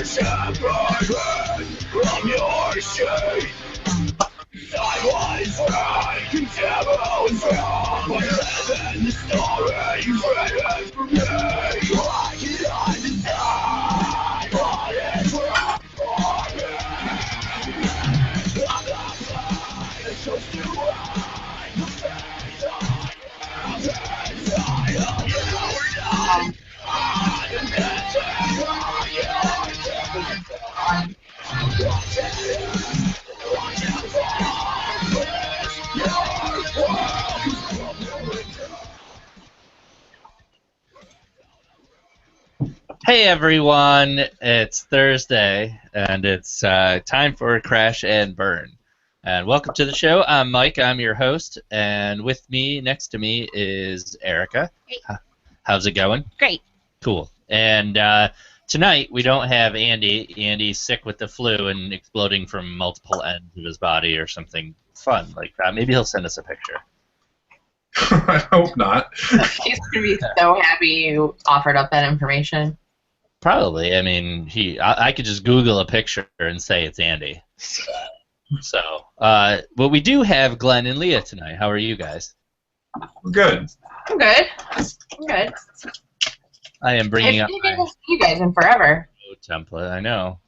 separated from your shade. Sideways right, devil's wrong. But living the story written for me. Why can I decide what is wrong for me? I'm not blind, I chose to hide the face I am inside of you. I am missing on your Hey everyone, it's Thursday, and it's time for Crash and Burn. And welcome to the show. I'm Mike, I'm your host, and with me, next to me, is Erica. Hey. How's it going? Great. Cool. And tonight, we don't have Andy. Andy's sick with the flu and exploding from multiple ends of his body or something fun like that. Maybe he'll send us a picture. I hope not. He's going to be so happy you offered up that information. Probably. I mean, I could just Google a picture and say it's Andy. So, but we do have Glenn and Leah tonight. How are you guys? We're good. I'm good. I'm good. I am bringing up I haven't seen you guys in forever. template. I know.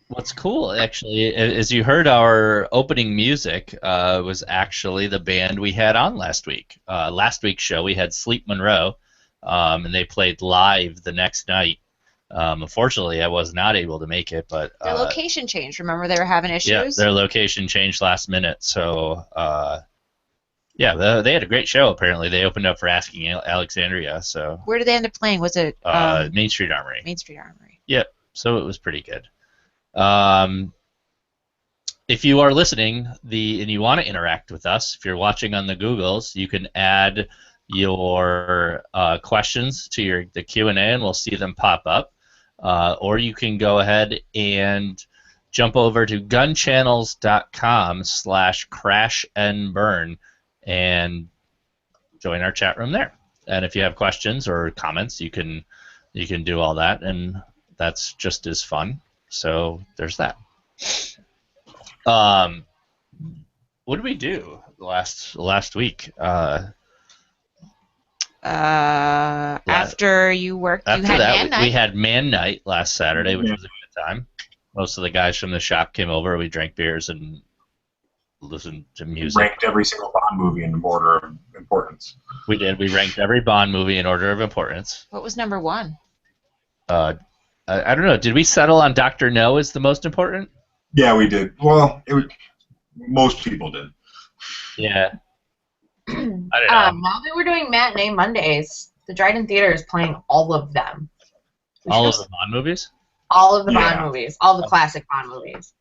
What's cool, actually, is you heard our opening music was actually the band we had on last week. Last week's show, we had Sleep Monroe, and they played live the next night. Unfortunately, I was not able to make it, but their location changed. Remember, they were having issues. Yeah, their location changed last minute. So, yeah, they had a great show. Apparently, they opened up for Asking Alexandria. So, where did they end up playing? Was it Main Street Armory? Main Street Armory. Yep. So it was pretty good. If you are listening, and you want to interact with us, if you're watching on the Googles, you can add your questions to the Q&A, and we'll see them pop up. Or you can go ahead and jump over to gunchannels.com/crashandburn and join our chat room there. And if you have questions or comments, you can do all that, and that's just as fun. So there's that. What did we do last week? After you worked, After you had that, Man Night. we had Man Night last Saturday, which was a good time. Most of the guys from the shop came over. We drank beers and listened to music. Ranked every single Bond movie in order of importance. We did. We ranked every Bond movie in order of importance. What was number one? I don't know. Did we settle on Dr. No as the most important? Yeah, we did. Well, most people did. Yeah. I don't know. Now that we're doing matinee Mondays, the Dryden Theater is playing all of them. All of the Bond movies? All of the Bond movies. All the classic Bond movies.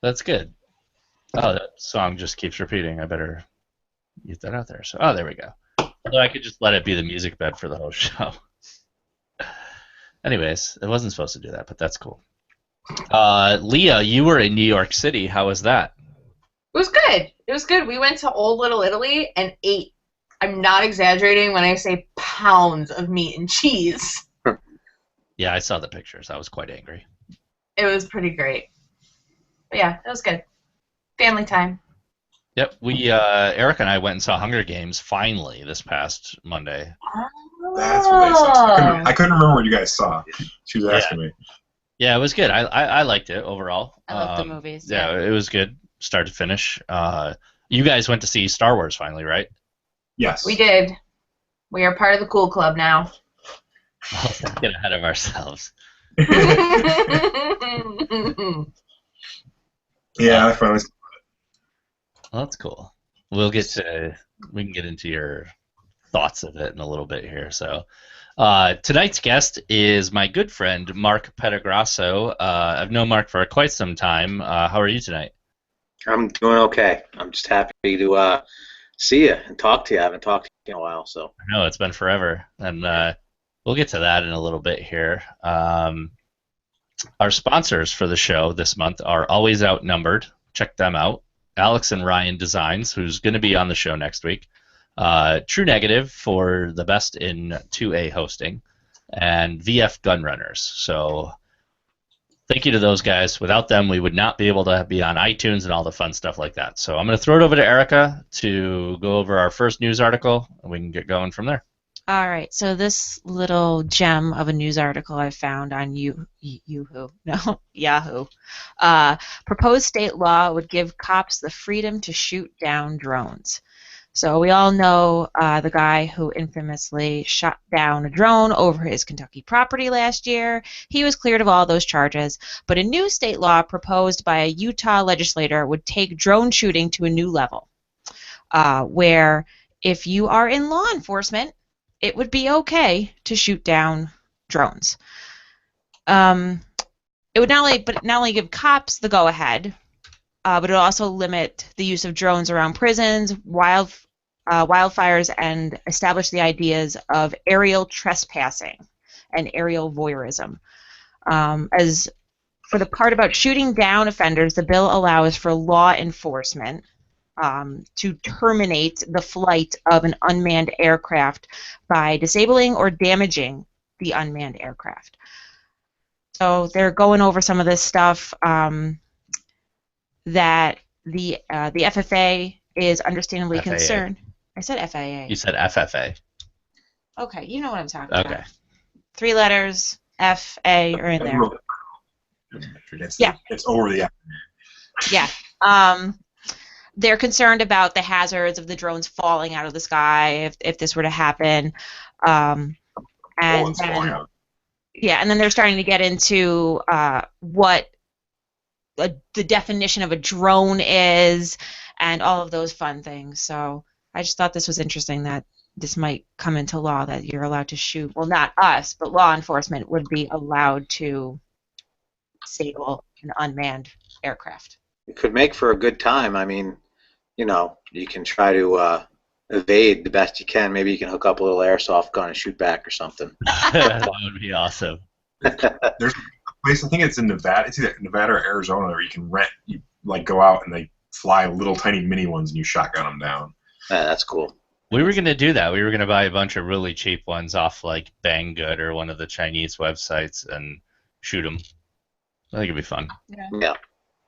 That's good. Oh, that song just keeps repeating. I better get that out there. So, oh, there we go. Although I could just let it be the music bed for the whole show. Anyways, it wasn't supposed to do that, but that's cool. Leah, you were in New York City. How was that? It was good. It was good. We went to Old Little Italy and ate, I'm not exaggerating when I say pounds of meat and cheese. Yeah, I saw the pictures. I was quite angry. It was pretty great. But yeah, it was good. Family time. Yep, Eric and I went and saw Hunger Games finally this past Monday. That's what they saw. I couldn't remember what you guys saw. She was asking me. Yeah, it was good. I liked it overall. I love the movies. Yeah, it was good, start to finish. You guys went to see Star Wars finally, right? Yes. We did. We are part of the cool club now. Let's not get ahead of ourselves. Yeah, I finally. Well, that's cool. We can get into your thoughts of it in a little bit here. So, tonight's guest is my good friend Mark Pettograsso. I've known Mark for quite some time. How are you tonight? I'm doing okay. I'm just happy to see you and talk to you. I haven't talked to you in a while, so. I know it's been forever, and we'll get to that in a little bit here. Our sponsors for the show this month are Always Outnumbered. Check them out. Alex and Ryan Designs, who's going to be on the show next week. True Negative for the best in 2A hosting. and VF Gunrunners. So thank you to those guys. Without them, we would not be able to be on iTunes and all the fun stuff like that. So I'm going to throw it over to Erica to go over our first news article, and we can get going from there. All right, so this little gem of a news article I found on Yahoo. Proposed state law would give cops the freedom to shoot down drones. So we all know the guy who infamously shot down a drone over his Kentucky property last year. He was cleared of all those charges, but a new state law proposed by a Utah legislator would take drone shooting to a new level, where if you are in law enforcement, it would be okay to shoot down drones. It would not only give cops the go-ahead, but it would also limit the use of drones around prisons, wildfires, and establish the ideas of aerial trespassing and aerial voyeurism. As for the part about shooting down offenders, the bill allows for law enforcement to terminate the flight of an unmanned aircraft by disabling or damaging the unmanned aircraft. So they're going over some of this stuff that the FFA is understandably FAA. concerned. I said FAA. You said FFA. Okay, you know what I'm talking Okay. about. 3 letters, F, A are in there. Yeah. It's over the. Yeah. They're concerned about the hazards of the drones falling out of the sky if this were to happen. And Bullets falling then, out. yeah, and then they're starting to get into what the definition of a drone is and all of those fun things. So I just thought this was interesting that this might come into law, that you're allowed to shoot. Well, not us, but law enforcement would be allowed to disable an unmanned aircraft. It could make for a good time. I mean, you know, you can try to evade the best you can. Maybe you can hook up a little airsoft gun and shoot back or something. That would be awesome. There's a place, I think it's in Nevada. It's either Nevada or Arizona, where you can rent. You like go out and they fly little tiny mini ones and you shotgun them down. Yeah, that's cool. We were going to do that. We were going to buy a bunch of really cheap ones off like Banggood or one of the Chinese websites and shoot them. I think it'd be fun. Yeah. I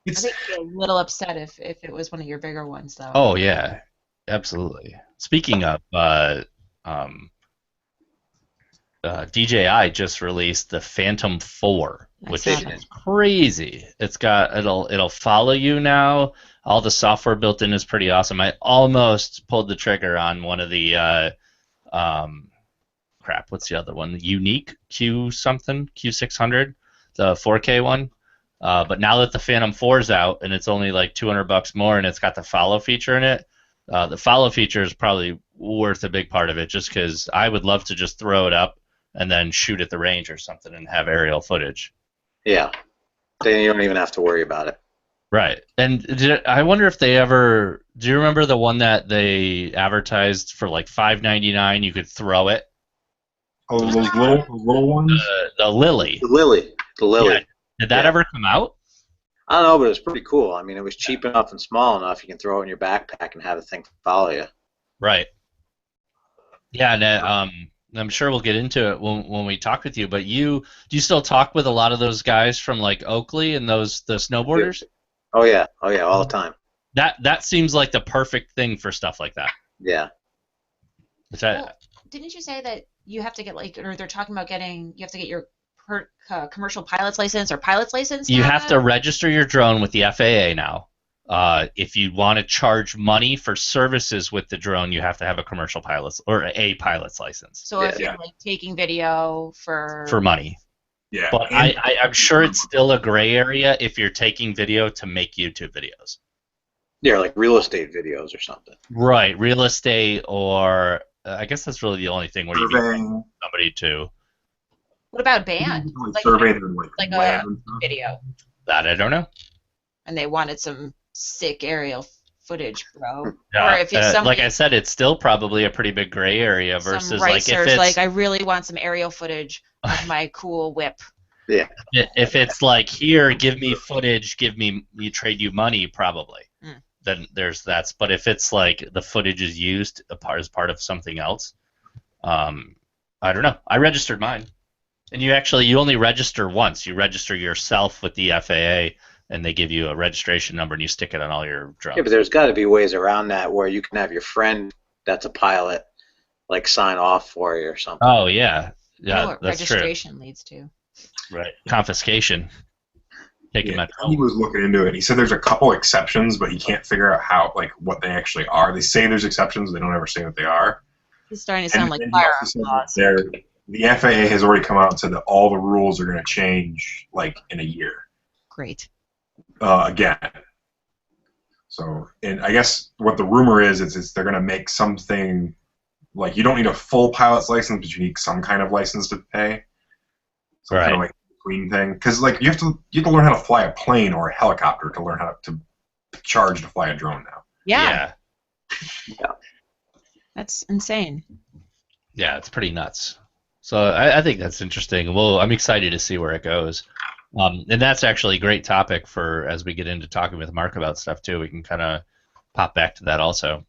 It's think you'd be a little upset if it was one of your bigger ones, though. Oh yeah, absolutely. Speaking of, DJI just released the Phantom 4, I which saw is that. crazy. It'll follow you now. All the software built in is pretty awesome. I almost pulled the trigger on one of the crap. What's the other one? Unique Q something Q600, the 4K one. But now that the Phantom 4 is out and it's only like $200 more and it's got the follow feature in it, the follow feature is probably worth a big part of it, just because I would love to just throw it up and then shoot at the range or something and have aerial footage. Yeah. Then you don't even have to worry about it. Right. And I wonder if they ever. Do you remember the one that they advertised for like $5.99? You could throw it. oh, those little ones. The Lily. The Lily. Yeah. Did that ever come out? I don't know, but it's pretty cool. I mean, it was cheap enough and small enough you can throw it in your backpack and have the thing follow you. Right. Yeah, and I'm sure we'll get into it when we talk with you. But do you still talk with a lot of those guys from like Oakley and the snowboarders? Oh yeah, all the time. That seems like the perfect thing for stuff like that. Yeah. Well, didn't you say that you have to get or they're talking about you have to get your commercial pilot's license or pilot's license? You have to register your drone with the FAA now. If you want to charge money for services with the drone, you have to have a commercial pilot's or a pilot's license. So if you're like taking video for money. Yeah. But I'm sure it's still a gray area if you're taking video to make YouTube videos. Yeah, like real estate videos or something. Right, real estate, or I guess that's really the only thing where you need somebody to. What about band? Survey their like land a and stuff. video. That I don't know. And they wanted some sick aerial footage, bro. Yeah, or if it's somebody, like I said, it's still probably a pretty big gray area versus some like if racers, it's like I really want some aerial footage of my cool whip. Yeah. If it's like here, give me footage, trade you money, probably. Then there's that. But if it's like the footage is used as part of something else, I don't know. I registered mine. And you only register once. You register yourself with the FAA, and they give you a registration number, and you stick it on all your drones. Yeah, but there's got to be ways around that where you can have your friend that's a pilot, like, sign off for you or something. Oh yeah, You know yeah, what that's registration leads to. true. Right, confiscation. Taking my He was looking into it. He said there's a couple exceptions, but he can't figure out how, like, what they actually are. They say there's exceptions, they don't ever say what they are. It's starting to sound like he firearm also said laws. that the FAA has already come out and said that all the rules are going to change, like, in a year. Great. Again. So, and I guess what the rumor is they're going to make something, like, you don't need a full pilot's license, but you need some kind of license to pay. Some kind of, like, between thing. Because, like, you have to learn how to fly a plane or a helicopter to learn how to charge to fly a drone now. Yeah. That's insane. Yeah, it's pretty nuts. So I think that's interesting. Well, I'm excited to see where it goes. And that's actually a great topic for as we get into talking with Mark about stuff too. We can kind of pop back to that also.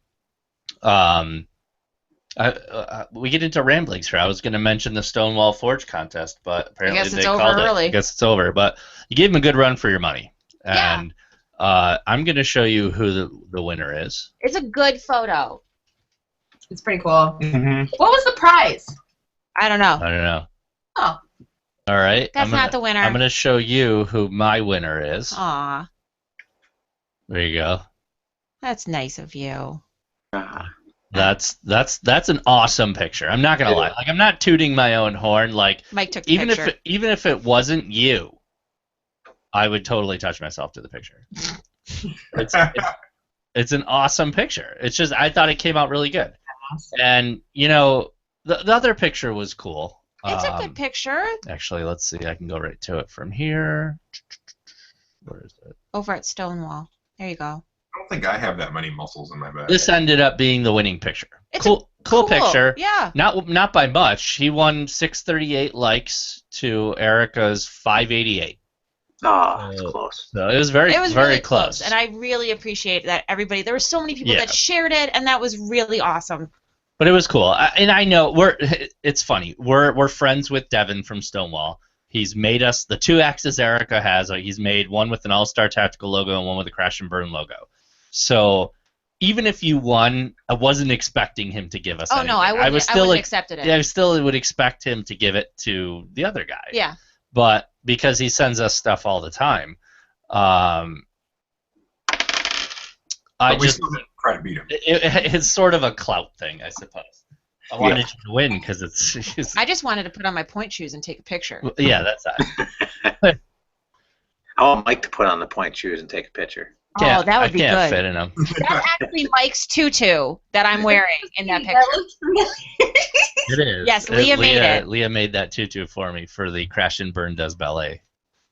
We get into ramblings here. I was going to mention the Stonewall Forge contest, but apparently guess it's they over called early. it. I guess it's over. But you gave them a good run for your money. And I'm going to show you who the winner is. It's a good photo. It's pretty cool. Mm-hmm. What was the prize? I don't know. I don't know. Oh. All right. That's not the winner. I'm going to show you who my winner is. Aw. There you go. That's nice of you. That's an awesome picture. I'm not gonna lie. Like, I'm not tooting my own horn. Like, Mike took the even picture. if it wasn't you, I would totally touch myself to the picture. It's an awesome picture. It's just I thought it came out really good. Awesome. And the other picture was cool. It's a good picture. Actually, let's see. I can go right to it from here. Where is it? Over at Stonewall. There you go. I don't think I have that many muscles in my back. This ended up being the winning picture. It's cool picture. Yeah. Not by much. He won 638 likes to Erica's 588. Oh, it's close. So it was very really close. And I really appreciate that everybody. There were so many people Yeah. that shared it, and that was really awesome. But it was cool. And I know it's funny. We're friends with Devin from Stonewall. He's made us the 2 axes Erica has. He's made one with an All-Star Tactical logo and one with a Crash and Burn logo. So even if you won, I wasn't expecting him to give us anything. No, I wouldn't have accepted it. I still would expect him to give it to the other guy. Yeah. But because he sends us stuff all the time, we still didn't try to beat him. It's sort of a clout thing, I suppose. I wanted you to win because it's I just wanted to put on my point shoes and take a picture. yeah, that's that. I want Mike to put on the point shoes and take a picture. Oh, that would be I can't good. fit in them. That's actually Mike's tutu that I'm wearing in that picture. That looks familiar. It is. Yes, Leah made it. Leah made that tutu for me for the Crash and Burn Does Ballet.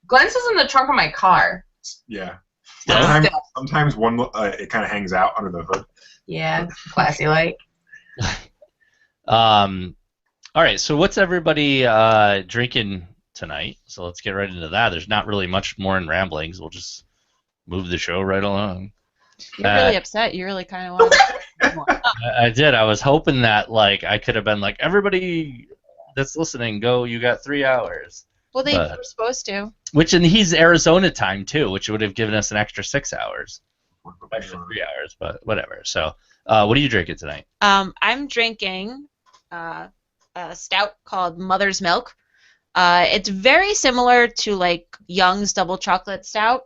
Glenn's is in the trunk of my car. Yeah. Still? Sometimes one it kind of hangs out under the hood. Yeah, classy like. All right, so what's everybody drinking tonight? So let's get right into that. There's not really much more in ramblings. We'll just move the show right along. You're really upset. You really kind of want more. I did. I was hoping that I could have been like, everybody that's listening, go. You got 3 hours. Well, they were supposed to. And he's Arizona time too, which would have given us an extra 6 hours. Extra 3 hours, but whatever. So, what are you drinking tonight? I'm drinking a stout called Mother's Milk. It's very similar to Young's Double Chocolate Stout,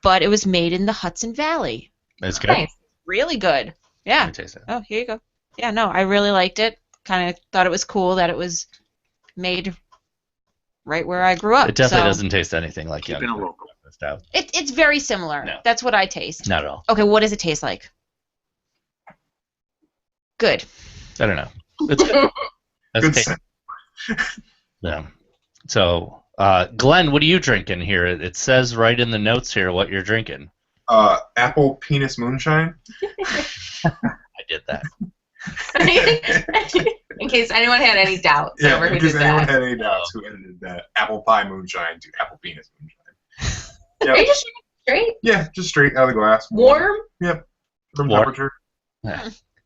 but it was made in the Hudson Valley. It's good. Nice. Really good. Yeah. Let me taste it. Oh, here you go. Yeah, no, I really liked it. Kind of thought it was cool that it was made right where I grew up. It definitely doesn't taste anything like Young's Keeping it local. Stout. It's very similar. No. That's what I taste. Not at all. Okay, what does it taste like? Good. I don't know. It's good. That's Good tasty. sense. Yeah. So, Glenn, what are you drinking here? It says right in the notes here what you're drinking. Apple penis moonshine. I did that. In case anyone had any doubts Yeah, over who in case did anyone that. had any doubts, who edited that apple pie moonshine to apple penis moonshine. Are you just drinking straight? Yeah, just straight out of the glass. Warm? Yep. Room Warm. temperature.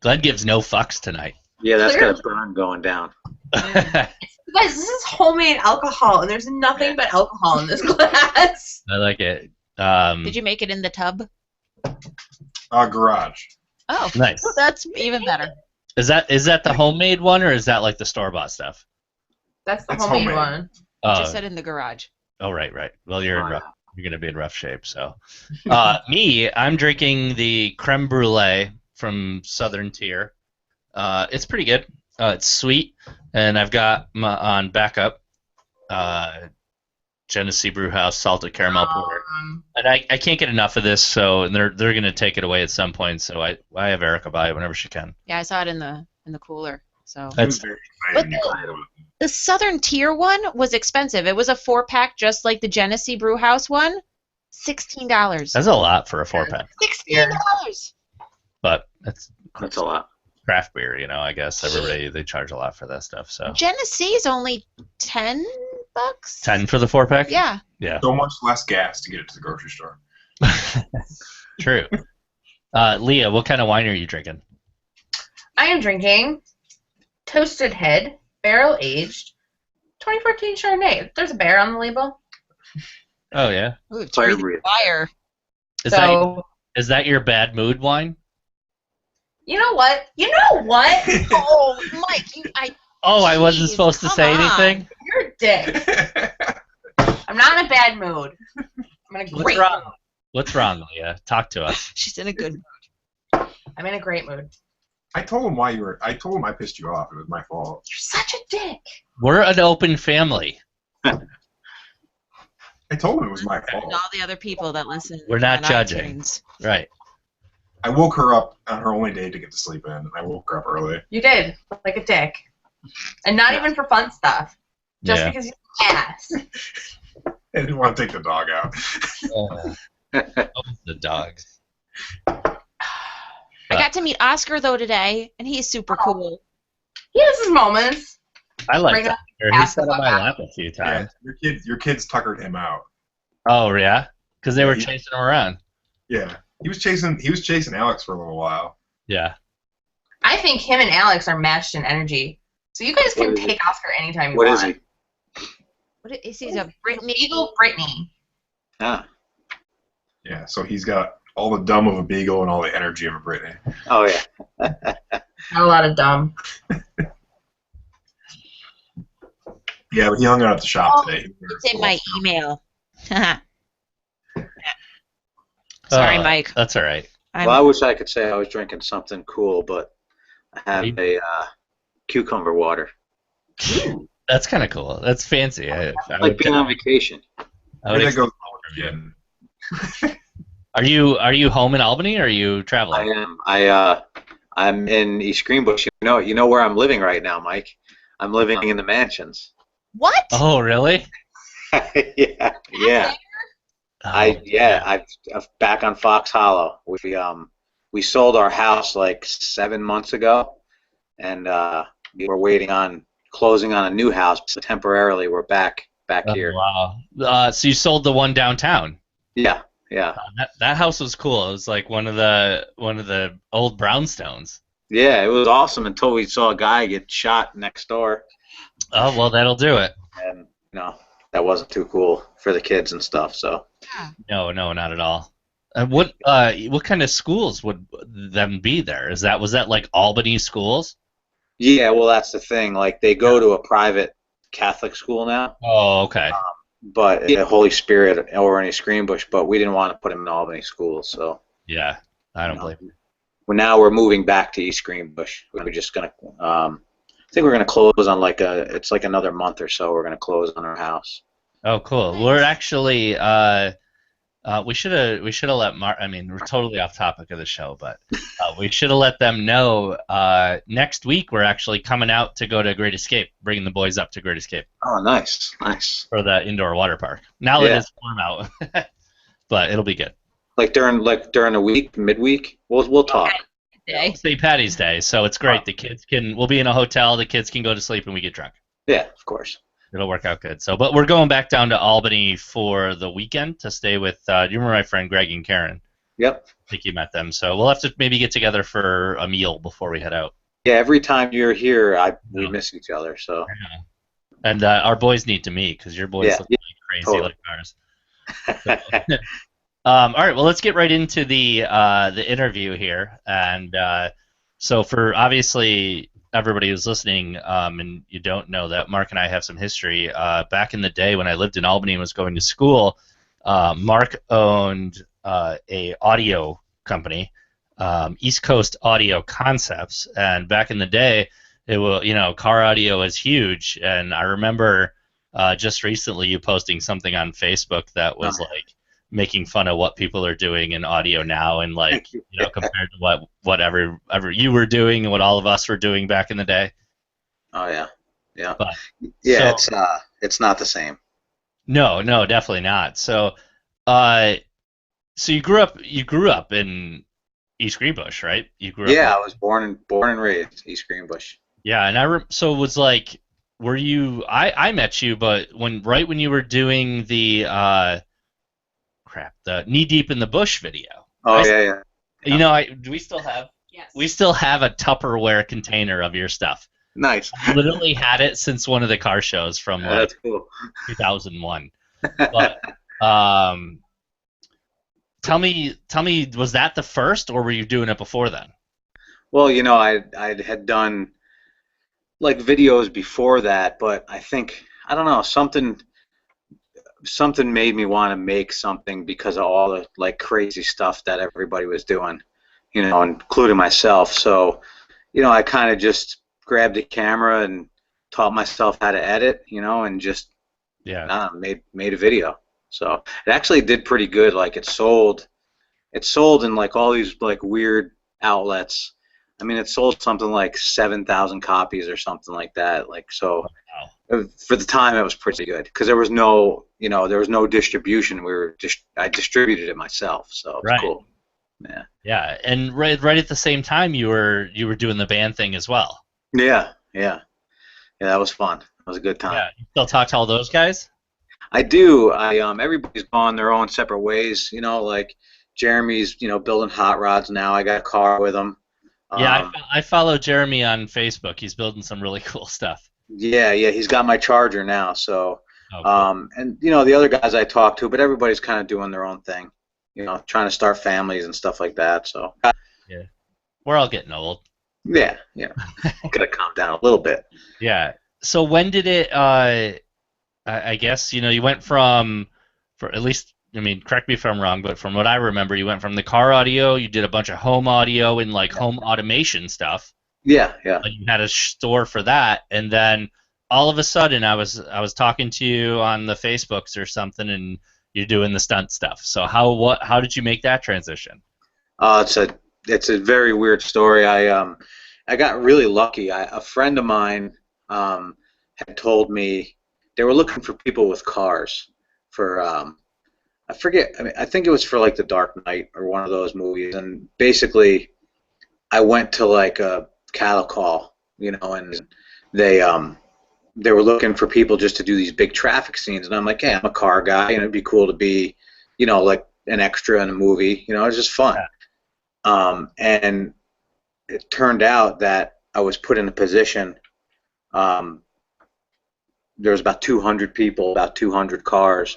Glenn gives no fucks tonight. Yeah, that's got Clearly. a burn going down. It's Guys, this is homemade alcohol, and there's nothing but alcohol in this glass. I like it. Did you make it in the tub? Garage. Oh, Nice. that's even better. Is that the homemade one, or is that like the store-bought stuff? That's the It's homemade homemade. one. I just said in the garage. Oh, right. Well, you're gonna be in rough shape. So, I'm drinking the creme brulee from Southern Tier. It's pretty good. It's sweet, and I've got on backup Genesee Brewhouse salted caramel porter. And I can't get enough of this, so they're gonna take it away at some point. So I have Erica buy it whenever she can. Yeah, I saw it in the cooler. So It was very exciting. when you called it. the Southern Tier one was expensive. It was a 4-pack, just like the Genesee Brewhouse one. $16. That's a lot for a 4-pack, $16. but That's a lot. craft beer, I guess they charge a lot for that stuff. So Genesee's only $10. 10 for the 4-pack. Yeah. Yeah. So much less gas to get it to the grocery store. True. Leah, what kind of wine are you drinking? I am drinking Toasted Head Barrel Aged 2014 Chardonnay. There's a bear on the label. Oh yeah. Ooh, it's Fire breathing breathe. fire. Is So that your bad mood wine? you know what? Oh, Mike, I wasn't Jeez, supposed to come say on. anything. You're a dick. I'm not in a bad mood. I'm in a great mood. What's wrong, Leah? Talk to us. she's in a good mood. I'm in a great mood. I told him I told him I pissed you off. It was my fault. You're such a dick. We're an open family. I told him it was my And fault. all the other people that listen. We're not on judging. iTunes. Right. I woke her up on her only day to get to sleep in, and I woke her up early. You did. Like a dick. And not even for fun stuff. Just Yeah. because you're an ass. I didn't want to take the dog out. The dogs. I got to meet Oscar though today, and he's super cool. He has his moments. I like Bring that. up He ask sat on about my that. lap a few Yeah, times. your kids tuckered him out. Oh yeah, because they Yeah, were he- chasing him around. Yeah, he was chasing Alex for a little while. Yeah. I think him and Alex are matched in energy. So you guys can What is he? take Oscar anytime you What want. is he? What is he? A Brittany? Beagle Brittany. Ah. Yeah, so he's got all the dumb of a beagle and all the energy of a Brittany. Oh yeah. Not a lot of dumb. Yeah, but he hung out at the shop today. It's in my email. Sorry, Mike. That's all right. I'm, Well, I wish I could say I was drinking something cool, but I have a cucumber water. That's kind of cool. That's fancy. I Like would being on vacation. I would Where'd that expect go? more from you. Are you home in Albany, or are you I traveling? am. I'm in East Greenbush. You know where I'm living right now, Mike. I'm living in the mansions. what? Oh, really? yeah. Oh, I'm back on Fox Hollow. We sold our house like 7 months ago, and we were waiting on closing on a new house. So temporarily, we're back Oh, here. wow. So you sold the one downtown. Yeah. That house was cool. It was like one of the old brownstones. Yeah, it was awesome until we saw a guy get shot next door, Oh well, that'll do it. and that wasn't too cool for the kids and stuff. So No, not at all. What kind of schools would them be there? Was that like Albany schools? yeah, well, that's the thing. Like they go to a private Catholic school now, Oh, okay. but Holy Spirit over in East Greenbush. But we didn't want to put him in Albany schools, so Yeah, I don't blame you. well, now we're moving back to East Greenbush. We're just gonna. I think we're gonna close on it's like another month or so. We're gonna close on our house. Oh, cool. We're actually we should have let Mark. I mean, we're totally off topic of the show, but we should have let them know next week we're actually coming out to go to Great Escape, bringing the boys up to Great Escape Oh, nice. for the indoor water park. Now that Yeah. it's warm out, but it'll be good. Like during the week, midweek, we'll talk. Day. St. Patty's Day, so it's great. The kids we'll be in a hotel. The kids can go to sleep and we get drunk. Yeah, of course. It'll work out good. So, but we're going back down to Albany for the weekend to stay with. Do you remember my friend Greg and Karen? Yep. I think you met them. So we'll have to maybe get together for a meal before we head out. Yeah, every time you're here, we miss each other. So And our boys need to meet because your boys Yeah, look like crazy totally. like ours. So, all right, well, let's get right into the interview here. And so, for obviously everybody who's listening, and you don't know that Mark and I have some history. Back in the day when I lived in Albany and was going to school, Mark owned a audio company, East Coast Audio Concepts, and back in the day, it was car audio was huge, and I remember just recently you posting something on Facebook that was like making fun of what people are doing in audio now, and like compared to what ever you were doing and what all of us were doing back in the day. Oh yeah, yeah, But yeah. so It's not the same. no, definitely not. So you grew up in East Greenbush, right? You grew up. Yeah, I was born and raised East Greenbush. Yeah, and so it was like, were you? I met you, but right when you were doing the the knee deep in the bush video. Oh yeah. Do we still have? Yes. We still have a Tupperware container of your stuff. Nice. I literally had it since one of the car shows from like That's cool. 2001. But tell me, was that the first, or were you doing it before then? Well, I had done like videos before that, but I don't know, something made me want to make something because of all the like crazy stuff that everybody was doing, including myself. So, I kind of just grabbed a camera and taught myself how to edit, and just made a video. So it actually did pretty good. Like it sold in like all these like weird outlets. I mean, it sold something like 7,000 copies or something like that. Like so, for the time, it was pretty good because there was no distribution. I distributed it myself, so it's cool. Yeah. Yeah, and right at the same time, you were doing the band thing as well. Yeah. That was fun. That was a good time. Yeah, you still talk to all those guys? I do. Everybody's gone their own separate ways. Like Jeremy's, building hot rods now. I got a car with him. Yeah, I follow Jeremy on Facebook. He's building some really cool stuff. Yeah, he's got my charger now. So, cool. And the other guys I talk to, but everybody's kind of doing their own thing. Trying to start families and stuff like that. So. Yeah, we're all getting old. Yeah. Gotta calm down a little bit. Yeah. So when did it? I guess you went from, for at least. I mean, correct me if I'm wrong, but from what I remember, you went from the car audio, you did a bunch of home audio and like home automation stuff. Yeah. You had a store for that, and then all of a sudden, I was talking to you on the Facebooks or something, and you're doing the stunt stuff. So how did you make that transition? It's a very weird story. I got really lucky. A friend of mine had told me they were looking for people with cars for. I forget. I mean, I think it was for like The Dark Knight or one of those movies. And basically, I went to like a cattle call, and they were looking for people just to do these big traffic scenes. And I'm like, hey, I'm a car guy, and it'd be cool to be, like an extra in a movie. It's just fun. Yeah. And it turned out that I was put in a position. There was about 200 people, about 200 cars.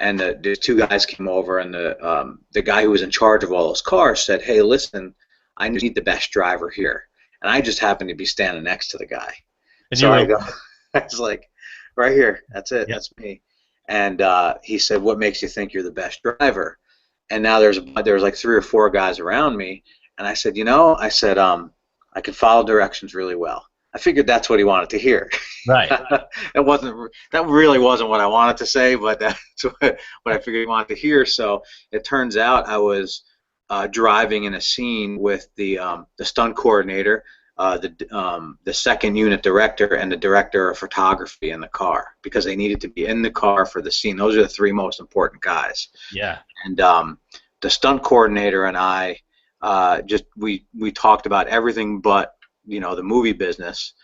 And the two guys came over, and the guy who was in charge of all those cars said, hey, listen, I need the best driver here. And I just happened to be standing next to the guy. And so I was like, right here, that's it, that's me. And he said, what makes you think you're the best driver? And now there's like 3 or 4 guys around me. And I said, I can follow directions really well. I figured that's what he wanted to hear. Right. That really wasn't what I wanted to say, but that's what I figured he wanted to hear. So it turns out I was driving in a scene with the stunt coordinator, the second unit director, and the director of photography in the car, because they needed to be in the car for the scene. Those are the 3 most important guys. Yeah. And the stunt coordinator and I we talked about everything but the movie business.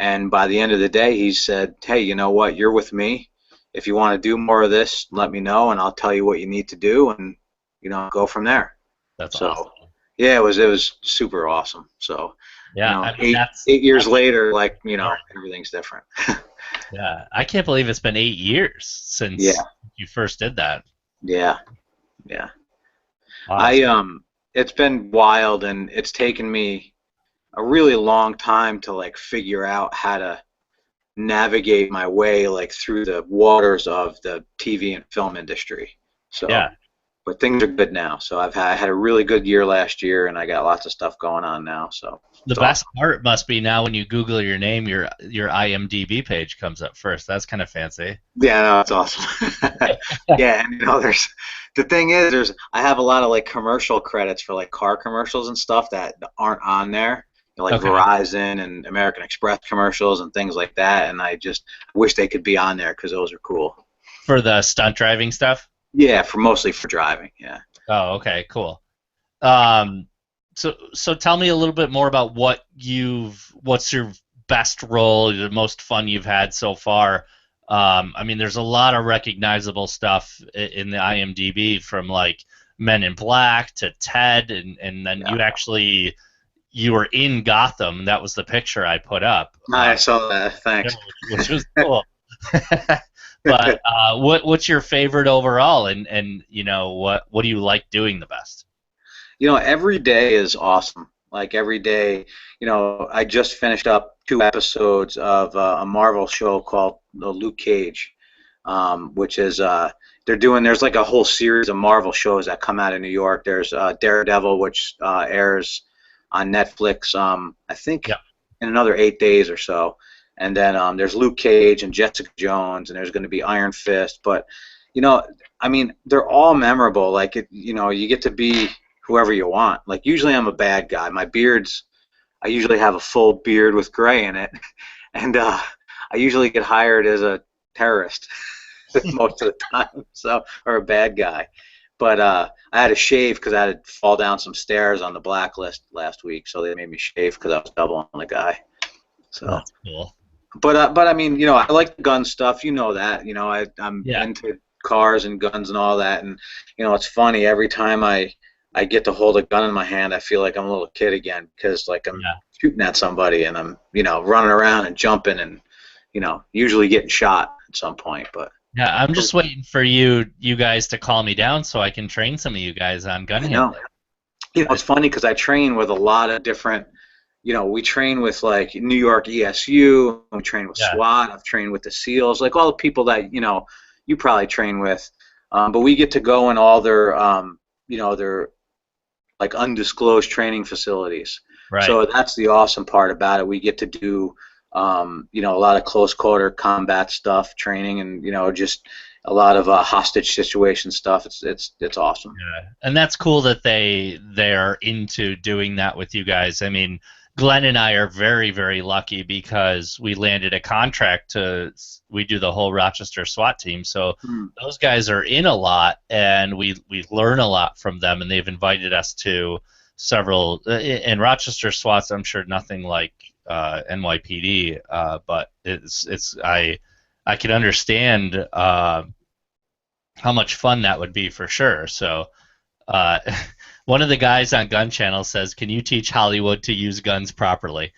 And by the end of the day, he said, hey, you know what, you're with me. If you want to do more of this, let me know, and I'll tell you what you need to do, and go from there. That's awesome. Yeah, it was super awesome. So yeah, 8 years later, like everything's different. Yeah, I can't believe it's been 8 years since Yeah, you first did that. yeah, yeah. Wow. It's been wild, and it's taken me a really long time to like figure out how to navigate my way like through the waters of the TV and film industry. So, Yeah. but things are good now. So I had a really good year last year, and I got lots of stuff going on now. So The it's best awesome. part must be now when you Google your name, your IMDb page comes up first. That's kind of fancy. Yeah, no, it's awesome. Yeah, and there's the thing is, I have a lot of like commercial credits for like car commercials and stuff that aren't on there. Like Okay. Verizon and American Express commercials and things like that, and I just wish they could be on there because those are cool. For the stunt driving stuff? Yeah, for mostly for driving. Yeah. Oh, okay, cool. Um, so tell me a little bit more about what's your best role, the most fun you've had so far. I mean, there's a lot of recognizable stuff in the IMDb from like Men in Black to Ted, and then Yeah. you were in Gotham. That was the picture I put up, I saw that. yeah, Thanks. which was cool. But what's your favorite overall, and what do you like doing the best? Every day is awesome. Like every day, I just finished up 2 episodes of a Marvel show called Luke Cage, which is there's like a whole series of Marvel shows that come out of New York. There's Daredevil, which airs on Netflix, I think Yeah. in another 8 days or so. And then there's Luke Cage and Jessica Jones, and there's going to be Iron Fist. But, you know, I mean, they're all memorable. Like, you get to be whoever you want. Like, usually I'm a bad guy. I usually have a full beard with gray in it. And I usually get hired as a terrorist most of the time, so, or a bad guy. But I had to shave because I had to fall down some stairs on the blacklist last week, so they made me shave because I was doubling the guy. So, That's cool. but I mean, I like the gun stuff. You know that. I'm Yeah. into cars and guns and all that. And it's funny every time I get to hold a gun in my hand, I feel like I'm a little kid again because like I'm Yeah. shooting at somebody and I'm running around and jumping and usually getting shot at some point. But Yeah, I'm just waiting for you guys to call me down so I can train some of you guys on gun I know. handling. It's funny because I train with a lot of different. We train with like New York ESU. We train with Yeah. SWAT. I've trained with the SEALs, like all the people that you probably train with. But we get to go in all their like undisclosed training facilities. Right. So that's the awesome part about it. We get to do a lot of close quarter combat stuff, training, and just a lot of hostage situation stuff. It's awesome. Yeah. And that's cool that they're into doing that with you guys. I mean, Glenn and I are very, very lucky because we landed a contract we do the whole Rochester SWAT team. So those guys are in a lot, and we learn a lot from them, and they've invited us to several. In Rochester SWATs, I'm sure nothing like NYPD, but I can understand how much fun that would be for sure. So. One of the guys on Gun Channel says, "Can you teach Hollywood to use guns properly?"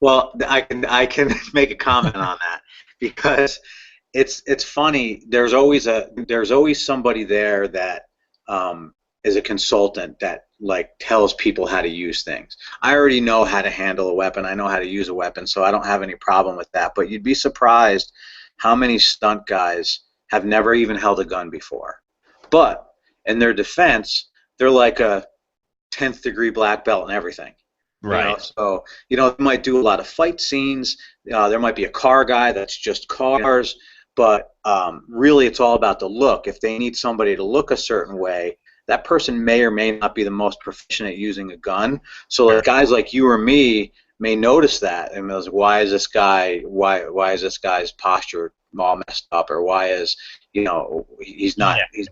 Well, I can make a comment on that because it's funny. There's always somebody there that is a consultant that like tells people how to use things. I already know how to handle a weapon. I know how to use a weapon, so I don't have any problem with that. But you'd be surprised how many stunt guys have never even held a gun before. But in their defense, they're like a 10th degree black belt and everything. Right. So they might do a lot of fight scenes. There might be a car guy that's just cars, but really it's all about the look. If they need somebody to look a certain way, that person may or may not be the most proficient at using a gun. So like guys like you or me may notice that and was why is this guy's posture all messed up, or why is he's not he's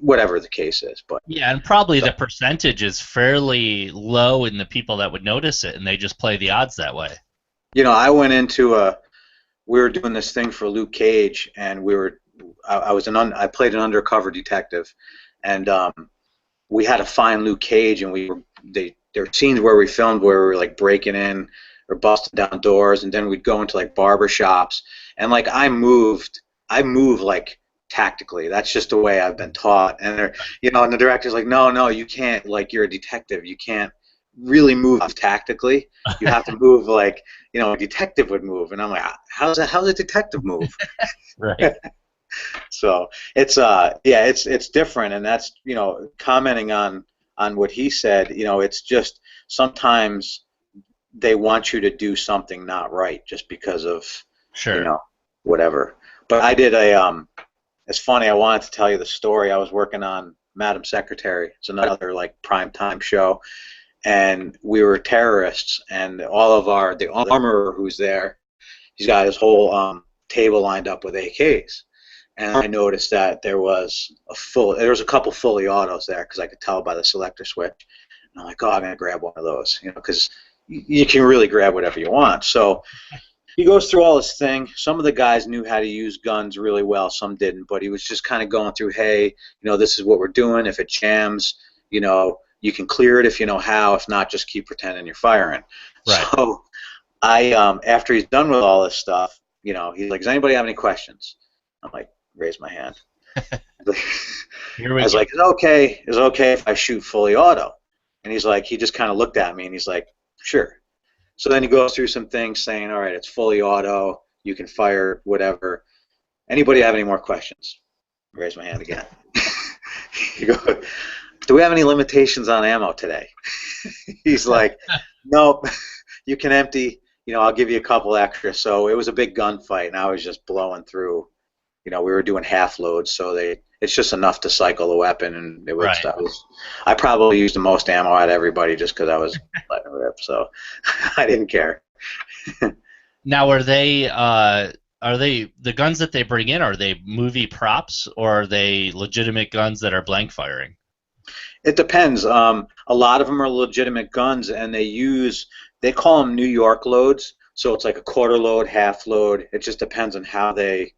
whatever the case is. But yeah, and probably the percentage is fairly low in the people that would notice it, and they just play the odds that way. I went into we were doing this thing for Luke Cage, and I played an undercover detective, and we had to find Luke Cage, and there were scenes where we filmed where we were like breaking in or busting down doors, and then we'd go into like barber shops, and like I move like tactically. That's just the way I've been taught. And they're, you know, and the director's like, no, you can't. Like, you're a detective. You can't really move tactically. You have to move like, you know, a detective would move. And I'm like, how's a detective move? Right. So it's yeah, it's different, and that's, you know, commenting on what he said. You know, it's just sometimes they want you to do something not right just because of, Sure. you know, whatever. But I did a it's funny, I wanted to tell you the story. I was working on Madam Secretary. It's another like prime time show, and we were terrorists, and all of the armorer who's there, he's got his whole table lined up with AKs. And I noticed that there was a couple fully autos there, because I could tell by the selector switch. And I'm like, oh, I'm gonna grab one of those, you know, because you can really grab whatever you want. So he goes through all this thing. Some of the guys knew how to use guns really well, some didn't, but he was just kind of going through, hey, you know, this is what we're doing. If it jams, you know, you can clear it if you know how. If not, just keep pretending you're firing. Right. So I, after he's done with all this stuff, you know, he's like, does anybody have any questions? I'm like, raise my hand. Here we I was go. like, is it okay if I shoot fully auto? And he's like, he just kind of looked at me and he's like, sure. So then he goes through some things saying, all right, it's fully auto, you can fire whatever. Anybody have any more questions? Raise my hand again. You go, do we have any limitations on ammo today? He's like, nope, you can empty, you know, I'll give you a couple extra. So it was a big gunfight, and I was just blowing through. You know, we were doing half loads, so it's just enough to cycle the weapon, and it was, Right. I probably used the most ammo out of everybody just because I was letting it rip, so I didn't care. Now, are they the guns that they bring in? Are they movie props, or are they legitimate guns that are blank firing? It depends. A lot of them are legitimate guns, and they call them New York loads, so it's like a quarter load, half load. It just depends on how they.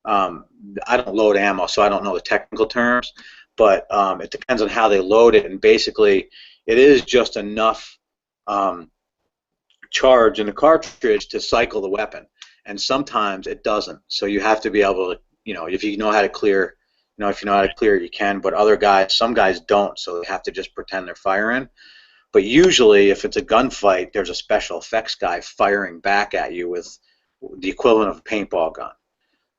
I don't load ammo, so I don't know the technical terms, but it depends on how they load it, and basically it is just enough charge in the cartridge to cycle the weapon, and sometimes it doesn't. So you have to be able to, you know, if you know how to clear, you know, if you know how to clear, you can, but some guys don't, so they have to just pretend they're firing. But usually, if it's a gunfight, there's a special effects guy firing back at you with the equivalent of a paintball gun.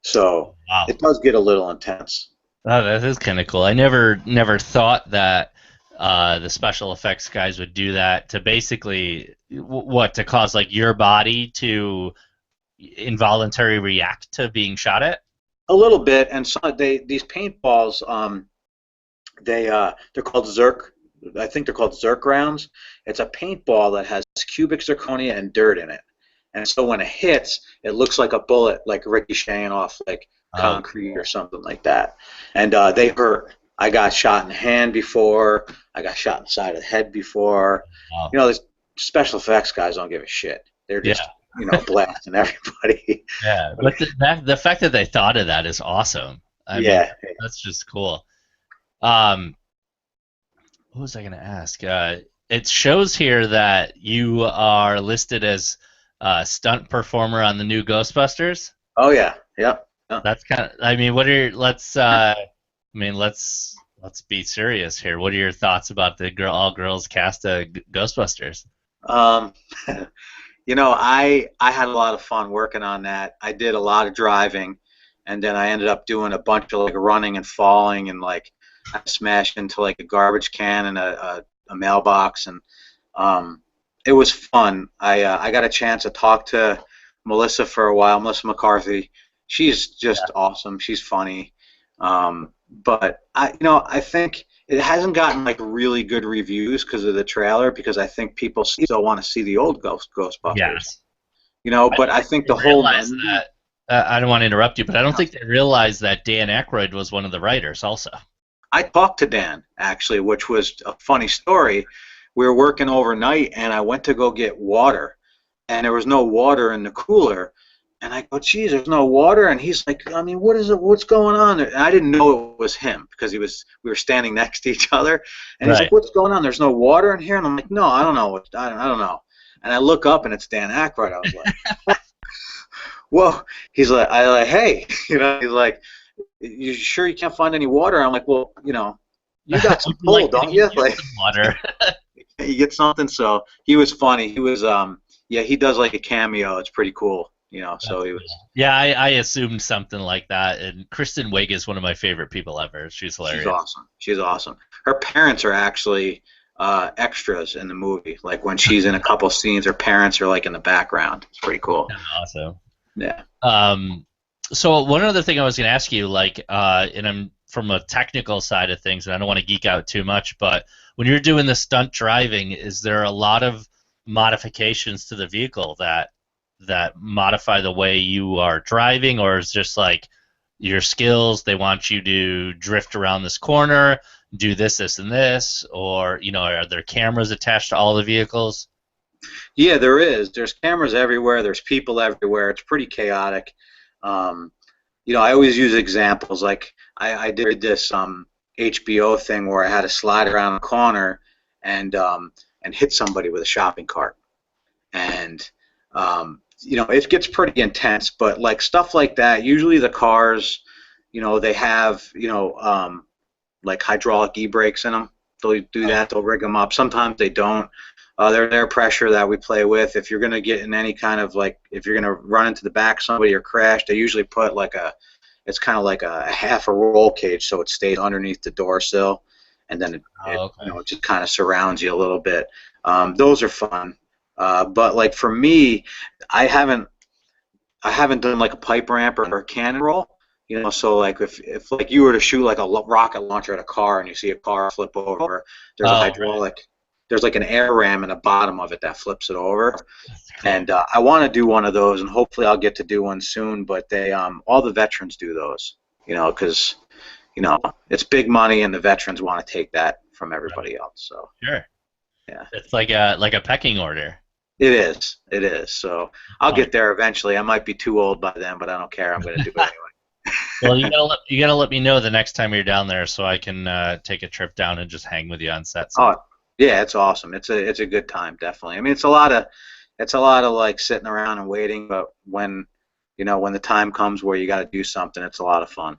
So Wow. it does get a little intense. Oh, that is kind of cool. I never thought that the special effects guys would do that to basically to cause like your body to involuntarily react to being shot at. A little bit, and these paintballs, they're called Zerk. I think they're called Zerk rounds. It's a paintball that has cubic zirconia and dirt in it. And so when it hits, it looks like a bullet, like ricocheting off like concrete or something like that. And they hurt. I got shot in the hand before. I got shot in the side of the head before. Wow. You know, the special effects guys don't give a shit. They're just, you know, blasting everybody. Yeah, but the fact that they thought of that is awesome. I mean, that's just cool. What was I going to ask? It shows here that you are listed as stunt performer on the new Ghostbusters. Oh yeah, yep. That's kind of. I mean, let's be serious here. What are your thoughts about the all girls cast of Ghostbusters? You know, I had a lot of fun working on that. I did a lot of driving, and then I ended up doing a bunch of like running and falling, and like I smashed into like a garbage can and a mailbox, and it was fun. I got a chance to talk to Melissa for a while, Melissa McCarthy. She's just awesome. She's funny. But I think it hasn't gotten like really good reviews because of the trailer, because I think people still want to see the old Ghostbusters. Yes. You know, but I think the whole that. I don't want to interrupt you, but I don't think they realized that Dan Aykroyd was one of the writers also. I talked to Dan, actually, which was a funny story. We were working overnight, and I went to go get water, and there was no water in the cooler. And I go, geez, there's no water. And he's like, I mean, what is it? What's going on? And I didn't know it was him because we were standing next to each other. And he's like, what's going on? There's no water in here. And I'm like, no, I don't know. I don't know. And I look up, and it's Dan Aykroyd. I was like, whoa. He's like, hey, you know, he's like, you sure you can't find any water? I'm like, well, you know, you got some pull, don't you? Like, some water. you get something. So he was funny. He was, yeah, he does like a cameo. It's pretty cool, you know. So he was. Yeah, I assumed something like that. And Kristen Wiig is one of my favorite people ever. She's hilarious. She's awesome. She's awesome. Her parents are actually extras in the movie. Like when she's in a couple scenes, her parents are like in the background. It's pretty cool. Awesome. Yeah. So one other thing I was going to ask you, like, and I'm from a technical side of things, and I don't want to geek out too much, but when you're doing the stunt driving, is there a lot of modifications to the vehicle that modify the way you are driving, or is just like your skills? They want you to drift around this corner, do this, this, and this, or you know, are there cameras attached to all the vehicles? Yeah, there is. There's cameras everywhere. There's people everywhere. It's pretty chaotic. You know, I always use examples. Like I did this HBO thing where I had to slide around a corner and hit somebody with a shopping cart, and you know, it gets pretty intense. But like stuff like that, usually the cars, you know, they have, you know, like hydraulic e-brakes in them. They'll do that. They'll rig them up. Sometimes they don't. They're air pressure that we play with. If you're going to get in any kind of, like, if you're going to run into the back of somebody or crash, they usually put like it's kind of like a half a roll cage, so it stays underneath the door sill, and then you know, it just kind of surrounds you a little bit. Those are fun. But like for me, I haven't done like a pipe ramp or a cannon roll. You know, so like if like you were to shoot like a rocket launcher at a car and you see a car flip over, there's a hydraulic. Right. There's like an air ram in the bottom of it that flips it over, and I want to do one of those, and hopefully I'll get to do one soon. But they, all the veterans do those, you know, because, you know, it's big money, and the veterans want to take that from everybody else. So sure, yeah, it's like a pecking order. It is. It is. So I'll get there eventually. I might be too old by then, but I don't care. I'm going to do it anyway. Well, you gotta let me know the next time you're down there, so I can take a trip down and just hang with you on set. Oh. Yeah, it's awesome. It's a good time, definitely. I mean, it's a lot of like sitting around and waiting, but when, you know, when the time comes where you got to do something, it's a lot of fun.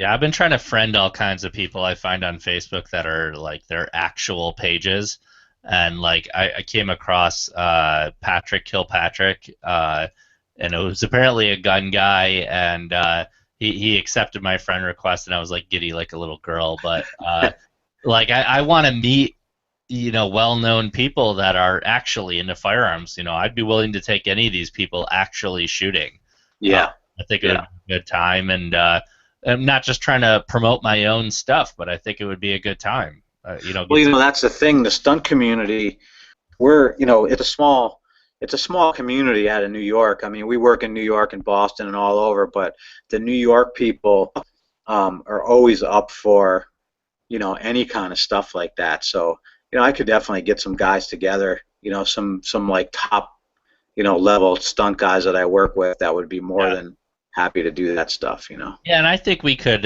Yeah, I've been trying to friend all kinds of people I find on Facebook that are like their actual pages, and like I came across Patrick Kilpatrick, and it was apparently a gun guy, and he accepted my friend request, and I was like giddy like a little girl, but like I want to meet, you know, well-known people that are actually into firearms. You know, I'd be willing to take any of these people actually shooting. Yeah. I think it would be a good time, and I'm not just trying to promote my own stuff, but I think it would be a good time. You know. Well, you know, that's the thing. The stunt community, we're, you know, it's a small community out of New York. I mean, we work in New York and Boston and all over, but the New York people are always up for, you know, any kind of stuff like that. So, you know, I could definitely get some guys together, you know, some like top, you know, level stunt guys that I work with that would be more than happy to do that stuff, you know. Yeah, and I think we could,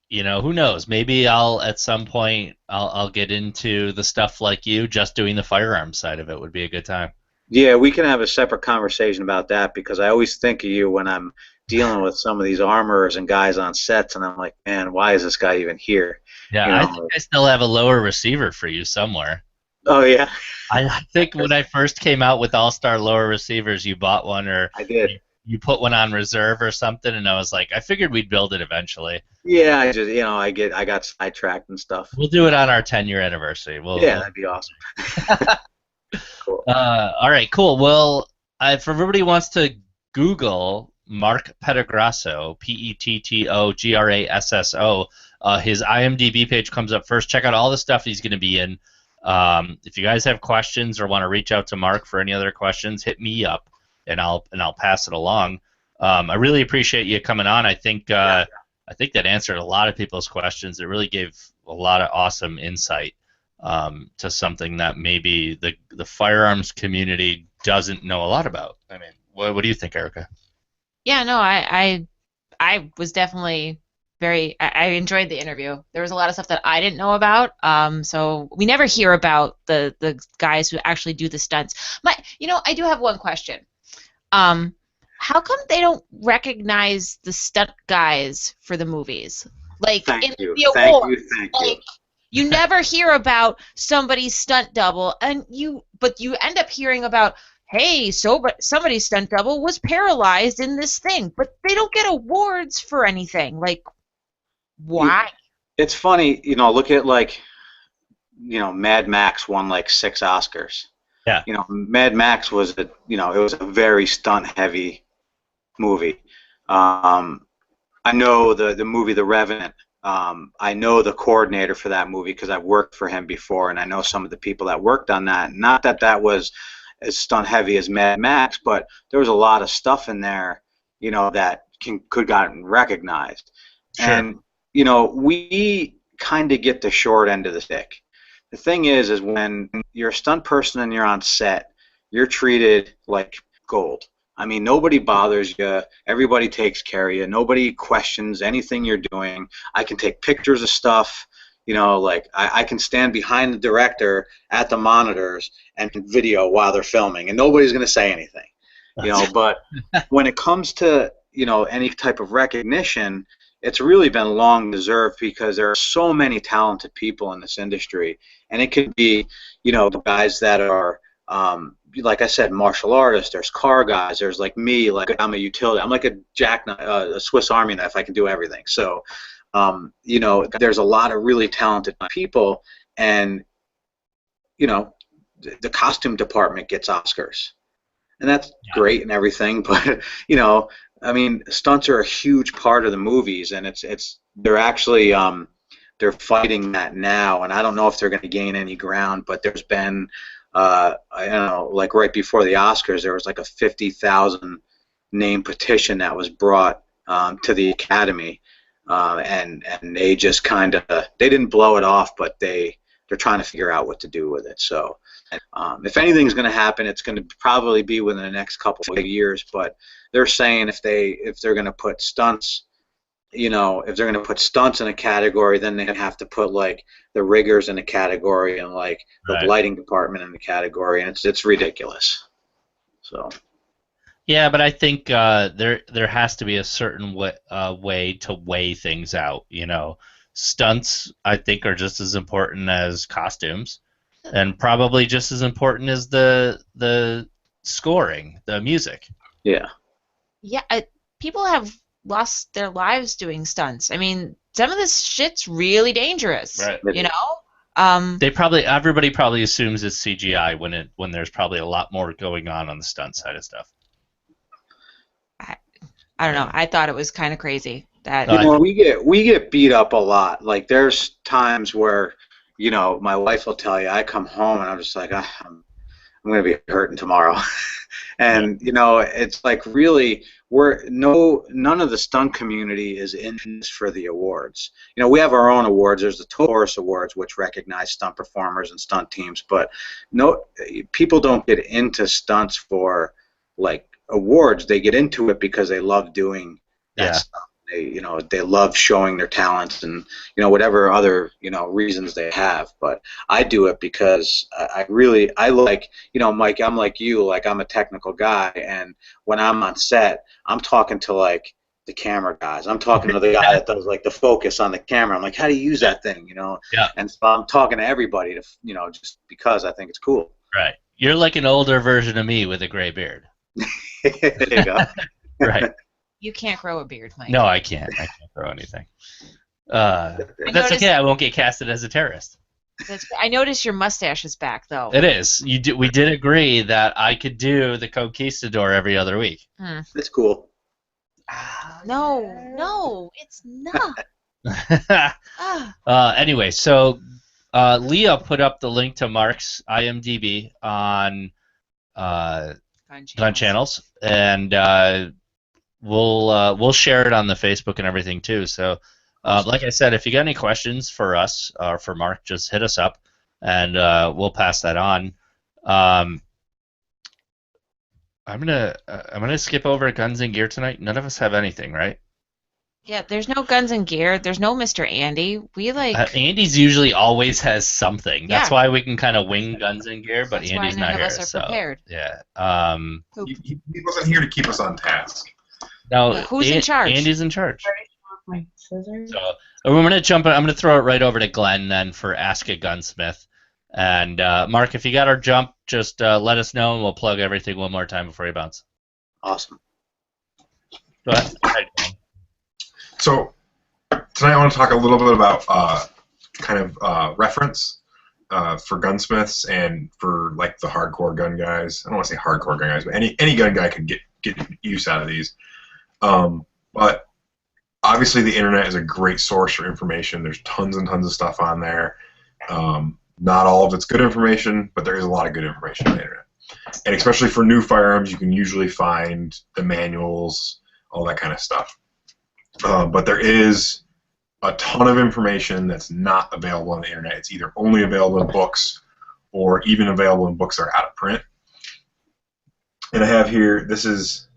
you know, who knows? Maybe at some point I'll get into the stuff like you, just doing the firearms side of it would be a good time. Yeah, we can have a separate conversation about that, because I always think of you when I'm dealing with some of these armorers and guys on sets, and I'm like, man, why is this guy even here? Yeah, you know? I think I still have a lower receiver for you somewhere. Oh, yeah? I think when I first came out with All-Star lower receivers, you bought one, or I did. You put one on reserve or something, and I was like, I figured we'd build it eventually. Yeah, I just, you know, I got sidetracked and stuff. We'll do it on our 10-year anniversary. That'd be awesome. Cool. All right, cool. Well, if everybody wants to Google Mark Pettograsso, Pettograsso, his IMDb page comes up first. Check out all the stuff he's going to be in. If you guys have questions or want to reach out to Mark for any other questions, hit me up, and I'll pass it along. I really appreciate you coming on. I think that answered a lot of people's questions. It really gave a lot of awesome insight to something that maybe the firearms community doesn't know a lot about. I mean, what do you think, Erica? Yeah, no, I was definitely I enjoyed the interview. There was a lot of stuff that I didn't know about. So we never hear about the guys who actually do the stunts. I do have one question. How come they don't recognize the stunt guys for the movies? Like Thank in you. the Thank you. awards, Thank you. like you never hear about somebody's stunt double, but you end up hearing about, hey, but somebody's stunt double was paralyzed in this thing, but they don't get awards for anything. Like, why? It's funny, look at Mad Max won like 6 Oscars. Yeah. Mad Max was it was a very stunt heavy movie. I know the movie The Revenant. I know the coordinator for that movie because I've worked for him before, and I know some of the people that worked on that. Not that that was as stunt heavy as Mad Max, but there was a lot of stuff in there, that could gotten recognized. Sure. And we kind of get the short end of the stick. The thing is when you're a stunt person and you're on set, you're treated like gold. I mean, nobody bothers you. Everybody takes care of you. Nobody questions anything you're doing. I can take pictures of stuff. I can stand behind the director at the monitors and video while they're filming, and nobody's going to say anything. But when it comes to any type of recognition, it's really been long deserved because there are so many talented people in this industry, and it could be guys that are like I said, martial artists. There's car guys. There's like me. Like I'm a utility. I'm like a Swiss Army knife. I can do everything. So, there's a lot of really talented people, and the costume department gets Oscars, and that's great and everything. But I mean, stunts are a huge part of the movies, and they're actually they're fighting that now, and I don't know if they're going to gain any ground. But there's been I don't know, like right before the Oscars, there was like a 50,000 name petition that was brought to the Academy, and they just kind of they didn't blow it off, but they're trying to figure out what to do with it. So if anything's going to happen, it's going to probably be within the next couple of years. But they're saying if they're going to put stunts. If they're going to put stunts in a category, then they have to put like the riggers in a category and like the lighting department in the category, and it's ridiculous. So. Yeah, but I think there has to be a certain way to weigh things out. Stunts I think are just as important as costumes, and probably just as important as the scoring, the music. Yeah. Yeah, people have lost their lives doing stunts. I mean, some of this shit's really dangerous. Right. Everybody probably assumes it's CGI when there's probably a lot more going on the stunt side of stuff. I don't know. I thought it was kind of crazy that we get beat up a lot. Like there's times where my wife will tell you I come home and I'm just like I'm going to be hurting tomorrow. And it's like really none of the stunt community is in this for the awards. We have our own awards. There's the Taurus Awards, which recognize stunt performers and stunt teams, but people don't get into stunts for like awards. They get into it because they love doing that stuff. They love showing their talents and whatever other reasons they have. But I do it because I like Mike. I'm like you. Like I'm a technical guy, and when I'm on set, I'm talking to like the camera guys. I'm talking to the guy that does like the focus on the camera. I'm like, how do you use that thing? Yeah. And so I'm talking to everybody to just because I think it's cool. Right. You're like an older version of me with a gray beard. There you go. Right. You can't grow a beard, Mike. No, I can't. I can't grow anything. That's okay. I won't get casted as a terrorist. I noticed your mustache is back, though. It is. We did agree that I could do the Conquistador every other week. That's cool. No, it's not. Anyway, so Leah put up the link to Mark's IMDb on Gun Channels, and we'll share it on the Facebook and everything too. So, like I said, if you got any questions for us or for Mark, just hit us up, and we'll pass that on. I'm gonna skip over Guns and Gear tonight. None of us have anything, right? Yeah, there's no guns and gear. There's no Mr. Andy. We like. Andy's usually always has something. That's Yeah. why we can kind of wing guns and gear, but That's why Andy's none not of here. us are So prepared. yeah. Poop. He wasn't here to keep us on task. No, Who's in charge? Andy's in charge. My scissors. So we're gonna jump. I'm gonna throw it right over to Glenn then for Ask a Gunsmith. And Mark, if you got our jump, just let us know, and we'll plug everything one more time before you bounce. Awesome. Go ahead. So tonight I want to talk a little bit about kind of reference for gunsmiths and for like the hardcore gun guys. I don't want to say hardcore gun guys, but any gun guy could get use out of these. But obviously the internet is a great source for information. There's tons and tons of stuff on there. Not all of it's good information, but there is a lot of good information on the internet. And especially for new firearms, you can usually find the manuals, all that kind of stuff. But there is a ton of information that's not available on the internet. It's either only available in books or even available in books that are out of print. And I have here, this is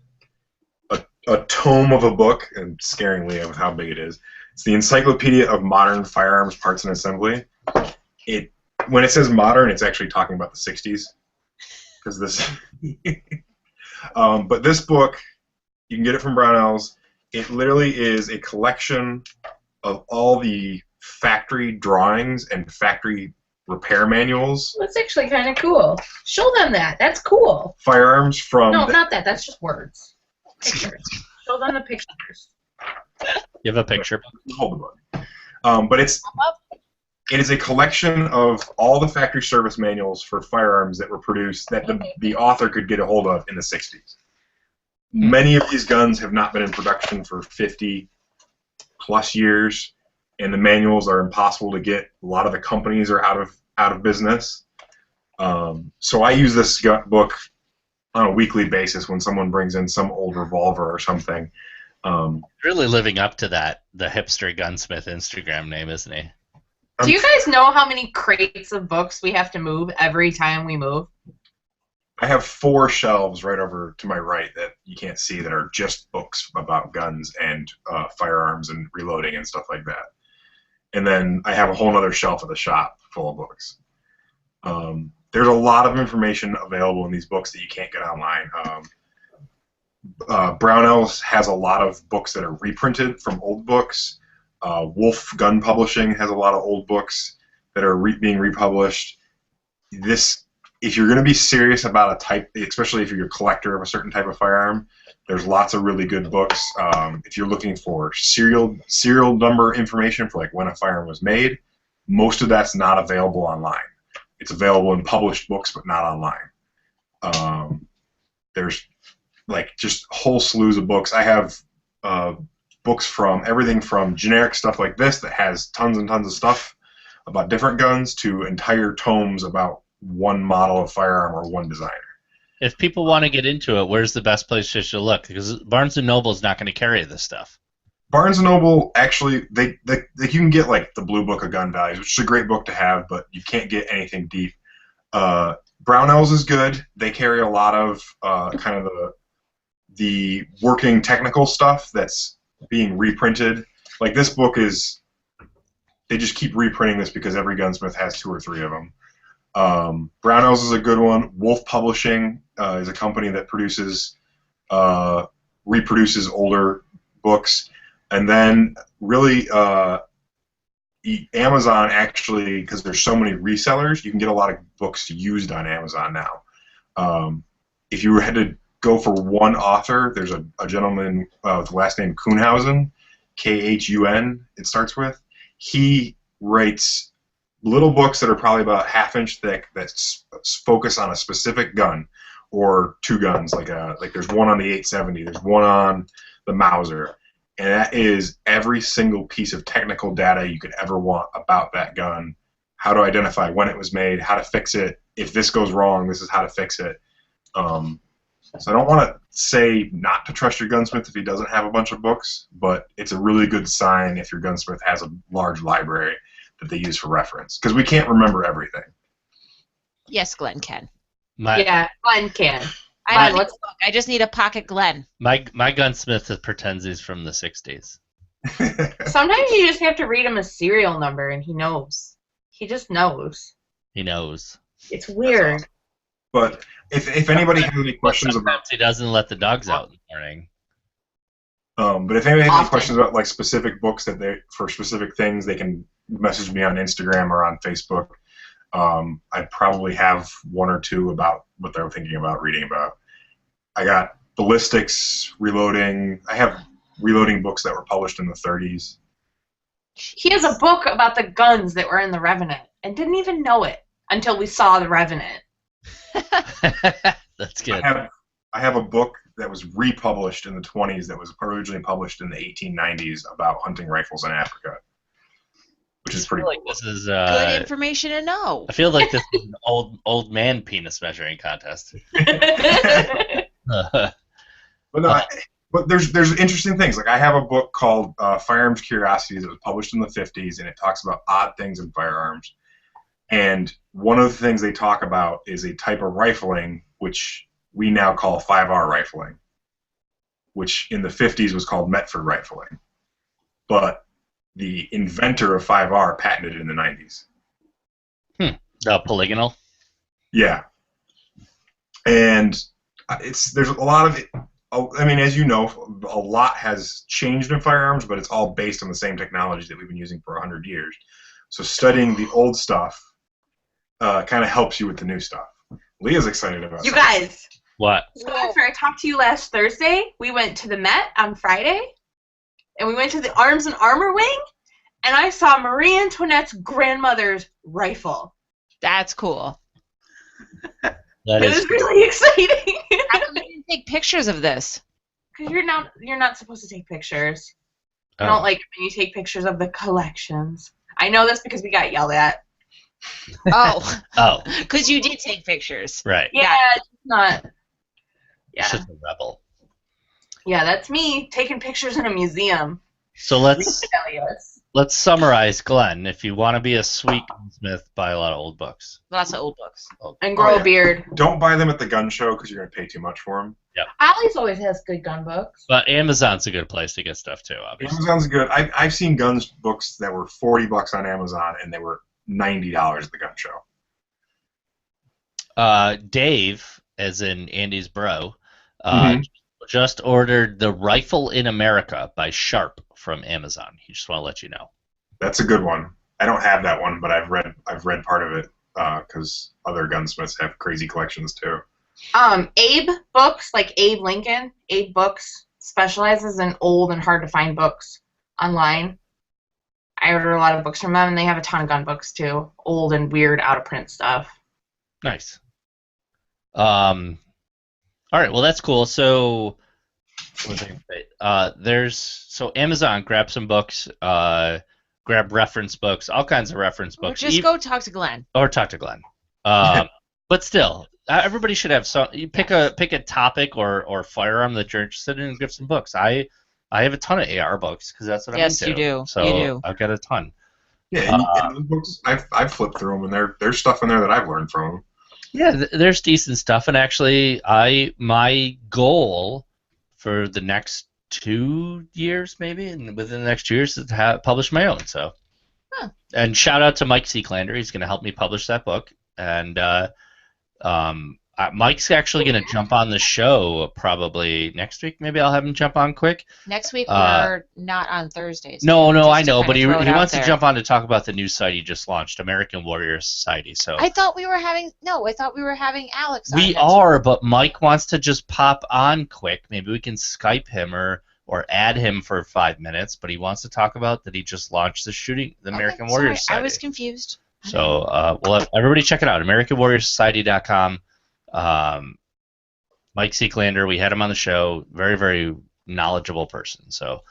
a tome of a book, and scaring Leah with how big it is. It's the Encyclopedia of Modern Firearms Parts and Assembly. When it says modern, it's actually talking about the 60s. Because this, but this book, you can get it from Brownells. It literally is a collection of all the factory drawings and factory repair manuals. That's actually kind of cool. Show them that. That's cool. Firearms from... No, not that. That's just words. Pictures. Show them the pictures. You have a picture? Hold the book. But it is a collection of all the factory service manuals for firearms that were produced that the author could get a hold of in the 60s. Many of these guns have not been in production for 50 plus years, and the manuals are impossible to get. A lot of the companies are out of business. So I use this book on a weekly basis when someone brings in some old revolver or something. Really living up to that, the hipster gunsmith Instagram name, isn't he? Do you guys know how many crates of books we have to move every time we move? I have 4 shelves right over to my right that you can't see that are just books about guns and firearms and reloading and stuff like that. And then I have a whole other shelf at the shop full of books. There's a lot of information available in these books that you can't get online. Brownells has a lot of books that are reprinted from old books. Wolf Gun Publishing has a lot of old books that are being republished. If you're going to be serious about a type, especially if you're a collector of a certain type of firearm, there's lots of really good books. If you're looking for serial number information for like when a firearm was made, most of that's not available online. It's available in published books, but not online. There's like just whole slews of books. I have books from everything from generic stuff like this that has tons and tons of stuff about different guns to entire tomes about one model of firearm or one designer. If people want to get into it, where's the best place to look? Because Barnes & Noble is not going to carry this stuff. Barnes & Noble, actually, you can get like the Blue Book of Gun Values, which is a great book to have, but you can't get anything deep. Brownells is good. They carry a lot of kind of the working technical stuff that's being reprinted. Like this book is, they just keep reprinting this because every gunsmith has 2 or 3 of them. Brownells is a good one. Wolf Publishing is a company that reproduces older books. And then really Amazon actually, because there's so many resellers, you can get a lot of books used on Amazon now. If you had to go for one author, there's a gentleman with the last name Kuhnhausen, Khun, it starts with. He writes little books that are probably about ½ inch thick that focus on a specific gun or 2 guns. Like there's one on the 870, there's one on the Mauser, and that is every single piece of technical data you could ever want about that gun. How to identify when it was made, how to fix it. If this goes wrong, this is how to fix it. So I don't want to say not to trust your gunsmith if he doesn't have a bunch of books, but it's a really good sign if your gunsmith has a large library that they use for reference, because we can't remember everything. Yes, Glenn can. Yeah, Glenn can. I just need a pocket Glenn. My gunsmith pretends he's from the 60s. Sometimes you just have to read him a serial number, and he knows. He just knows. He knows. It's weird. Awesome. But if anybody has any questions about, Sometimes he doesn't let the dogs out in the morning. but if anybody has any Often. questions about like specific books that they for specific things, they can message me on Instagram or on Facebook. I probably have one or two about what they're thinking about reading about. I got ballistics, reloading. I have reloading books that were published in the 30s. He has a book about the guns that were in the Revenant, and didn't even know it until we saw the Revenant. That's good. I have a book that was republished in the 20s that was originally published in the 1890s about hunting rifles in Africa, which is pretty I feel cool. like this is Good information to know. I feel like this is an old man penis measuring contest. But no, but there's interesting things. Like I have a book called Firearms Curiosities that was published in the 50s, and it talks about odd things in firearms. And one of the things they talk about is a type of rifling which we now call 5R rifling, which in the 50s was called Metford rifling. But the inventor of 5R patented it in the 90s. Polygonal. Yeah. And there's a lot of it. I mean, as you know, a lot has changed in firearms, but it's all based on the same technology that we've been using for 100 years. So studying the old stuff kind of helps you with the new stuff. Leah's excited about You something. guys, What? so after I talked to you last Thursday, we went to the Met on Friday, and we went to the Arms and Armor wing, and I saw Marie Antoinette's grandmother's rifle. That's cool. That It is was really exciting. How come you didn't take pictures of this? Because you're not supposed to take pictures. I Oh. don't like when you take pictures of the collections. I know this because we got yelled at. Oh, Oh, because you did take pictures. right. Yeah, it's not. It's Yeah, just a rebel. yeah, that's me taking pictures in a museum. So let's Rebellious. summarize, Glenn. If you want to be a sweet gunsmith, buy a lot of old books. Lots of old books. And grow Oh, yeah. a beard. Don't buy them at the gun show because you're going to pay too much for them. Ollie's always has good gun books. But Amazon's a good place to get stuff too, obviously. Amazon's good. I've seen guns books that were $40 on Amazon and they were $90 at the gun show. Dave, as in Andy's bro, just ordered The Rifle in America by Sharp from Amazon. He just want to let you know. That's a good one. I don't have that one, but I've read part of it because other gunsmiths have crazy collections too. Abe Books, like Abe Lincoln, Abe Books specializes in old and hard to find books online. I order a lot of books from them, and they have a ton of gun books too, old and weird, out of print stuff. Nice. All right. Well, that's cool. So, what was I gonna say? So Amazon, grab some books. Grab reference books, all kinds of reference Or books. just go talk to Glenn. Or talk to Glenn. But still, everybody should have some. You pick a topic or firearm that you're interested in and grab some books. I have a ton of AR books because that's what Yes, I'm into. you do. So You do. I've got a ton. Yeah, and those books, I've flipped through them, and there's stuff in there that I've learned from them. Yeah, there's decent stuff, and actually, my goal for the next 2 years, maybe, and within the next 2 years, is to publish my own. So, and shout out to Mike Seaclander. He's going to help me publish that book, and Mike's actually going to jump on the show probably next week. Maybe I'll have him jump on quick. Next week we're not on Thursdays. No, just I to know, kinda but he throw it out wants to there. jump on to talk about the new site he just launched, American Warrior Society. So I thought we were having Alex on we next are, but Mike wants to just pop on quick. Maybe we can Skype him or add him for 5 minutes. But he wants to talk about that he just launched the American Warrior Sorry, Society. I was confused. So we'll have everybody check it out, AmericanWarriorSociety.com. Mike Seaclander, we had him on the show. Very, very knowledgeable person. So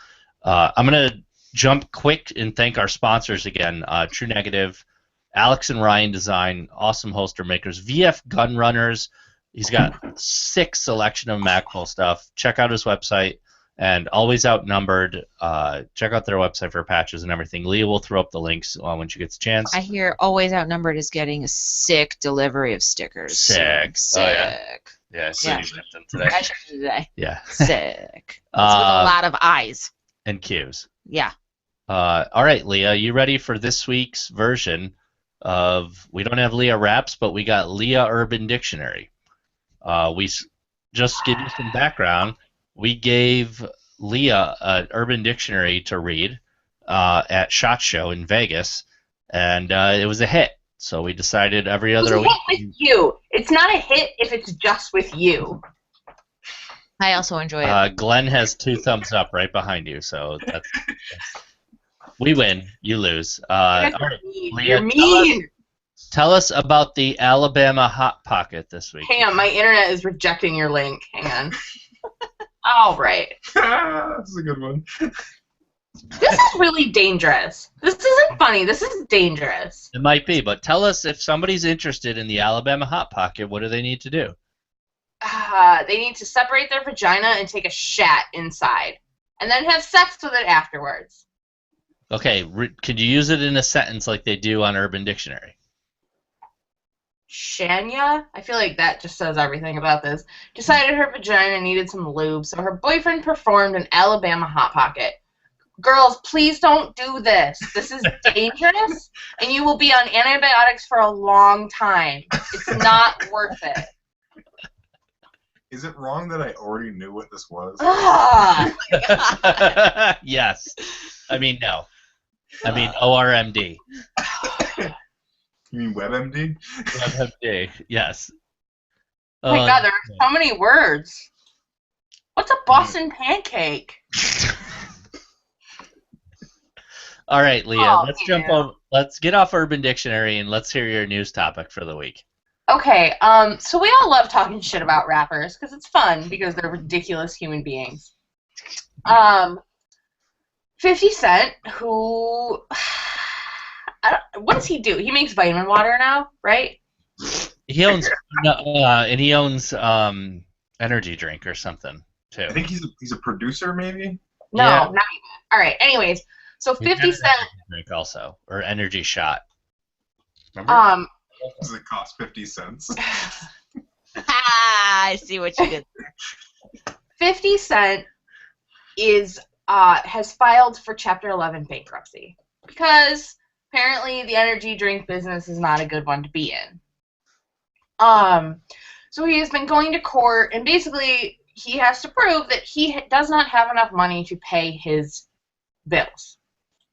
I'm going to jump quick and thank our sponsors again. True Negative, Alex and Ryan Design, awesome holster makers, VF Gun Runners. He's got 6 selection of Magpul stuff. Check out his website. And Always Outnumbered. Check out their website for patches and everything. Leah will throw up the links when she gets a chance. I hear Always Outnumbered is getting a sick delivery of stickers. Sick. Sick. Oh, yeah. Yeah, I see Yeah. you shipped them today. I shipped it today. Yeah. Sick. It's with a lot of eyes. and Q's. Yeah. All right, Leah, you ready for this week's version of? We don't have Leah Raps, but we got Leah Urban Dictionary. Just give you some background. We gave Leah an Urban Dictionary to read at SHOT Show in Vegas, and it was a hit. So we decided every other week. It's a hit with you. It's not a hit if it's just with you. I also enjoy it. Glenn has 2 thumbs up right behind you, so that's we win, you lose. All right, Leah, You're mean. tell us about the Alabama Hot Pocket this week. Hang on, my internet is rejecting your link. Hang on. All right. That's a good one. This is really dangerous. This isn't funny. This is dangerous. It might be, but tell us if somebody's interested in the Alabama Hot Pocket, what do they need to do? They need to separate their vagina and take a shat inside, and then have sex with it afterwards. Okay, could you use it in a sentence like they do on Urban Dictionary? Shania, I feel like that just says everything about this, decided her vagina needed some lube, so her boyfriend performed an Alabama Hot Pocket. Girls, please don't do this. This is dangerous, and you will be on antibiotics for a long time. It's not worth it. Is it wrong that I already knew what this was? Yes. I mean, no. I mean, ORMD. You mean WebMD? WebMD, yes. Oh my God, there are so many words. What's a Boston pancake? All right, Leah, Oh, let's jump over. Let's get off Urban Dictionary and let's hear your news topic for the week. Okay, so we all love talking shit about rappers because it's fun because they're ridiculous human beings. 50 Cent, who, what does he do? He makes vitamin water now, right? He owns, and he owns energy drink or something too. I think he's a producer, maybe. No, Yeah. not even. All right. Anyways, so 50 Cent. Drink also, or energy shot. Remember? Does it cost 50 cents? I see what you did. 50 Cent has filed for Chapter 11 bankruptcy because apparently the energy drink business is not a good one to be in. So he has been going to court, and basically he has to prove that he does not have enough money to pay his bills.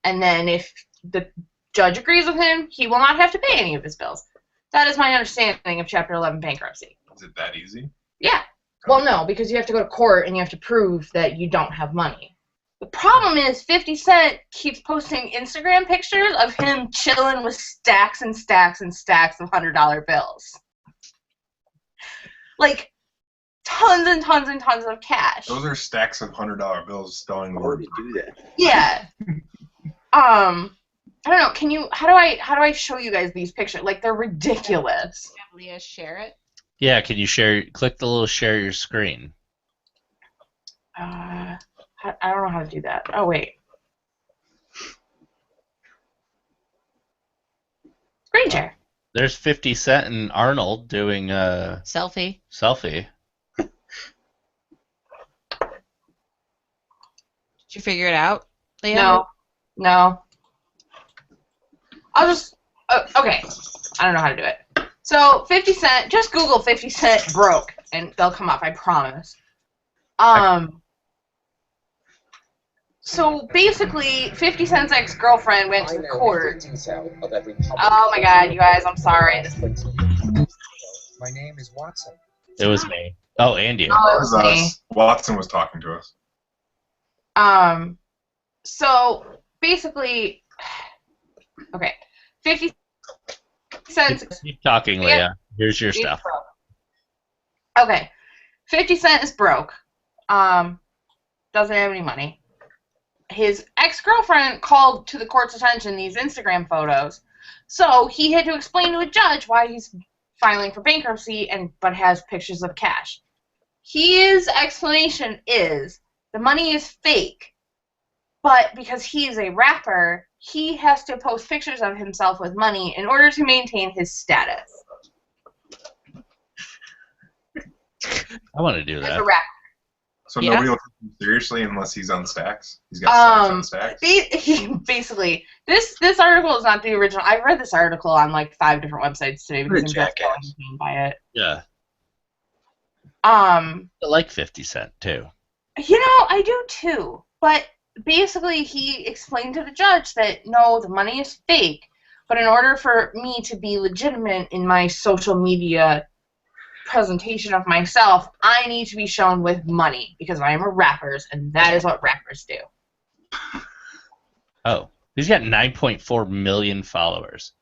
And then if the judge agrees with him, he will not have to pay any of his bills. That is my understanding of Chapter 11 bankruptcy. Is it that easy? Yeah. Well, no, because you have to go to court and you have to prove that you don't have money. The problem is 50 Cent keeps posting Instagram pictures of him chilling with stacks and stacks and stacks of $100 bills. Like, tons and tons and tons of cash. Those are stacks of $100 bills spelling the How word. would you do that? Yeah. I don't know. Can you? How do I show you guys these pictures? Like, they're ridiculous. Have Leah share it. Yeah, can you share? Click the little share your screen. I don't know how to do that. Oh wait. Screen share. There's 50 Cent and Arnold doing a Selfie. selfie. Did you figure it out, Leah? No. I'll just. Okay. I don't know how to do it. So 50 Cent. Just Google 50 Cent broke, and they'll come up. I promise. So basically, 50 Cent's ex-girlfriend went to the court. Oh my God, you guys! I'm sorry. My name is Watson. It was me. Oh, and you. Oh, it That was was me. us. Watson was talking to us. So basically, okay, 50 Cent. Keep talking, Leah. Here's your stuff. Okay, 50 Cent is broke. Doesn't have any money. His ex-girlfriend called to the court's attention these Instagram photos, so he had to explain to a judge why he's filing for bankruptcy but has pictures of cash. His explanation is the money is fake, but because he is a rapper, he has to post pictures of himself with money in order to maintain his status I want to do as that. a rapper. So Yeah. nobody will take him seriously unless he's on stacks. He's got stacks on stacks. Basically, this article is not the original. I've read this article on like 5 different websites today because I'm just going by it. Yeah. I I like 50 Cent too. I do too. But basically, he explained to the judge that no, the money is fake. But in order for me to be legitimate in my social media presentation of myself, I need to be shown with money because I am a rapper, and that is what rappers do. Oh, he's got 9.4 million followers.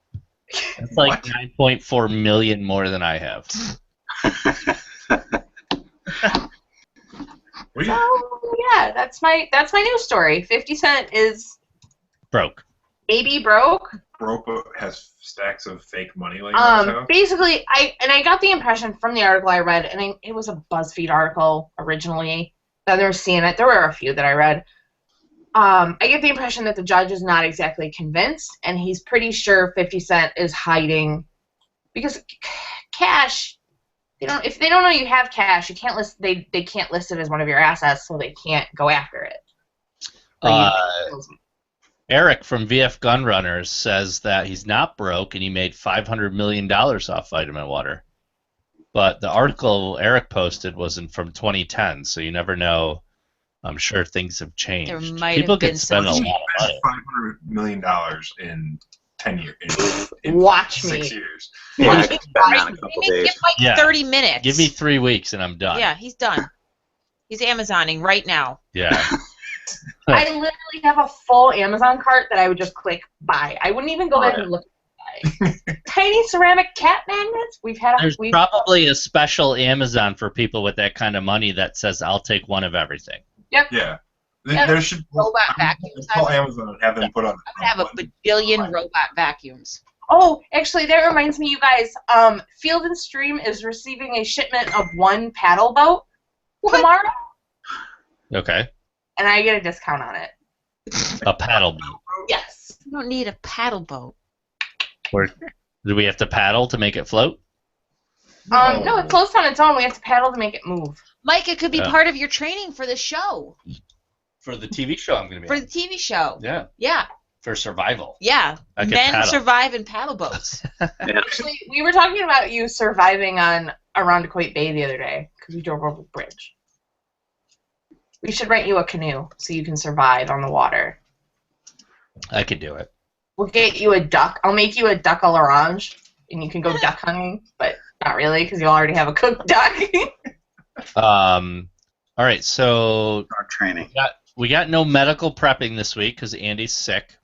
That's like 9.4 million more than I have. So yeah, that's my news story. 50 Cent is Broke. maybe broke. Broke but has stacks of fake money laying around his house. Basically, I got the impression from the article I read, and it was a BuzzFeed article originally. Then there was CNN. There were a few that I read. I get the impression that the judge is not exactly convinced, and he's pretty sure 50 Cent is hiding because cash. If they don't know you have cash, you can't list. They can't list it as one of your assets, so they can't go after it. Eric from VF Gunrunners says that he's not broke and he made $500 million off vitamin water. But the article Eric posted wasn't from 2010, so you never know. I'm sure things have changed. There might People have been can spend a some lot of money. $500 million in 10 years. In Watch 6 me. years. Yeah, I Give can spend that in a couple days. Mike Yeah. 30 minutes. Give me 3 weeks and I'm done. Yeah, he's done. He's Amazoning right now. Yeah. I literally have a full Amazon cart that I would just click buy. I wouldn't even go back and look at it. Tiny ceramic cat magnets. There's probably a special Amazon for people with that kind of money that says, I'll take one of everything. Yep. Yeah. Yeah. There should Robot vacuums. call Amazon and have them put on. I would have a bajillion robot vacuums. Oh, actually, that reminds me, you guys. Field and Stream is receiving a shipment of 1 paddle boat tomorrow, Okay. and I get a discount on it. A paddle boat. Yes. You don't need a paddle boat. Do we have to paddle to make it float? No, it floats on its own. We have to paddle to make it move. Mike, it could be Yeah. part of your training for the show. For the TV show I'm going to be For the TV show. Yeah. Yeah. For survival. Yeah. I can Men paddle. survive in paddle boats. Actually, we were talking about you surviving on around Dequoit Bay the other day because we drove over the bridge. We should rent you a canoe so you can survive on the water. I could do it. We'll get you a duck. I'll make you a duck à l'orange, and you can go duck hunting, but not really because you already have a cooked duck. All right, so Our training. we got no medical prepping this week because Andy's sick.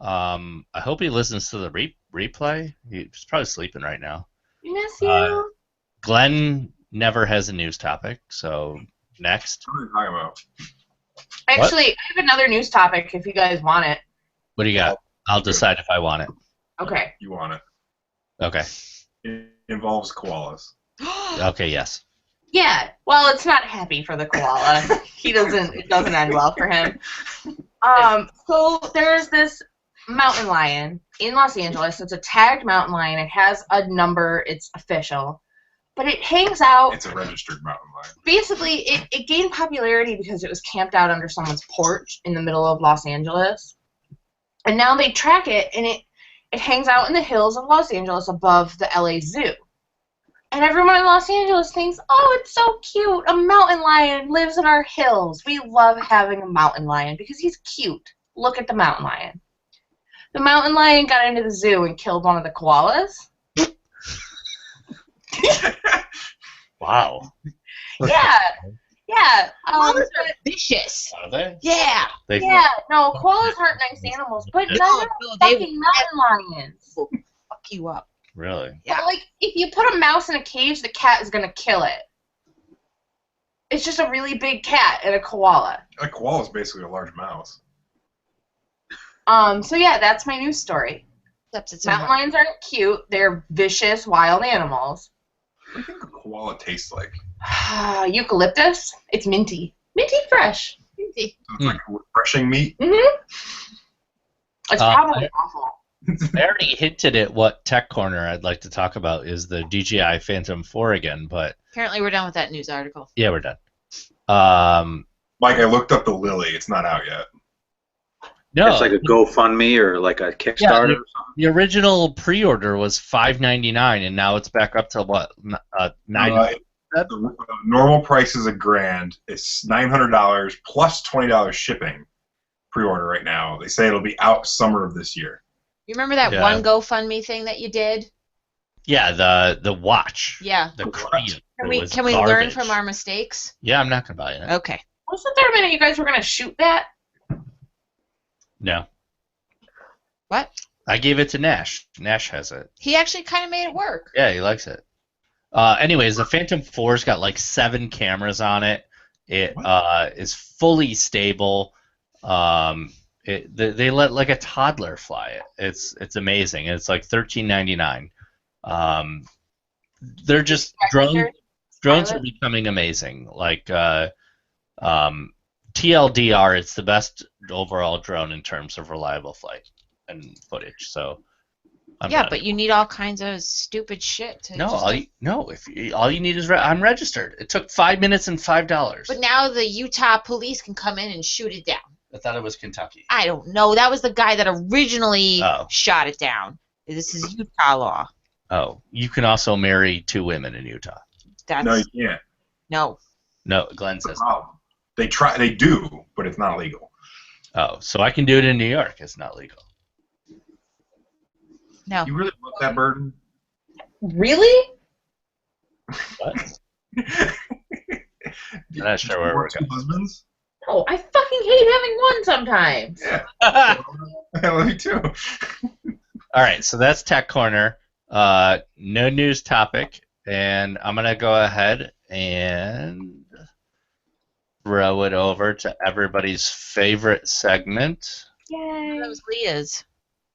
I hope he listens to the replay. He's probably sleeping right now. We miss you. Glenn never has a news topic, so next. What are you talking about? Actually, I have another news topic if you guys want it. What do you got? I'll decide if I want it. Okay. You want it. Okay. It involves koalas. Okay, yes. Yeah. Well, it's not happy for the koala. It doesn't end well for him. So there's this mountain lion in Los Angeles. It's a tagged mountain lion. It has a number. It's official. But it hangs out. It's a registered mountain lion. Basically, it gained popularity because it was camped out under someone's porch in the middle of Los Angeles. And now they track it, and it hangs out in the hills of Los Angeles above the LA Zoo. And everyone in Los Angeles thinks, oh, it's so cute. A mountain lion lives in our hills. We love having a mountain lion because he's cute. Look at the mountain lion. The mountain lion got into the zoo and killed one of the koalas. Wow. Yeah. Yeah. Koalas are vicious. Are they? Yeah. Yeah. No, koalas aren't nice animals, but No, neither no, are they fucking mountain lions. will fuck you up. Really? Yeah. But, like, if you put a mouse in a cage, the cat is gonna kill it. It's just a really big cat and a koala. A koala is basically a large mouse. So yeah, that's my news story. Except it's Mountain lions aren't cute. They're vicious, wild animals. What do you think a koala tastes like? Eucalyptus. It's minty. Minty fresh. Minty. So it's like refreshing meat. Mm-hmm. It's probably awful. I already hinted at what tech corner I'd like to talk about is the DJI Phantom 4 again, but Apparently we're done with that news article. yeah, we're done. Mike, I looked up the Lily. It's not out yet. No, It's like a GoFundMe or like a Kickstarter yeah, or something. the original pre-order was $5.99, and now it's back up to what? $9. The normal price is $1,000. It's $900 plus $20 shipping pre-order right now. They say it'll be out summer of this year. You remember that Yeah. one GoFundMe thing that you did? Yeah, the watch. Yeah. The Correct. Can we learn from our mistakes? Yeah, I'm not gonna buy it. Okay. Wasn't there a minute you guys were gonna shoot that? No. What? I gave it to Nash. Nash has it. He actually kind of made it work. Yeah, he likes it. Anyways, the Phantom 4's got like 7 cameras on it. It is fully stable. They let like a toddler fly it. It's amazing. It's like $13.99. They're just drones are becoming amazing. Like TLDR, it's the best overall drone in terms of reliable flight and footage. So but you need all kinds of stupid shit to. all you need is I'm registered. It took 5 minutes and $5. But now the Utah police can come in and shoot it down. I thought it was Kentucky. I don't know. That was the guy that originally shot it down. This is Utah law. Oh, you can also marry 2 women in Utah. No, you can't. No. No, Glenn says. They do, but it's not legal. Oh, so I can do it in New York. It's not legal. No. You really want that burden? Really? What? I'm not sure where we're Two husbands? Oh, I fucking hate having one sometimes. Yeah. going. I love you too. All right, so that's Tech Corner. No news topic, and I'm gonna go ahead and throw it over to everybody's favorite segment. Yay. That was Leah's.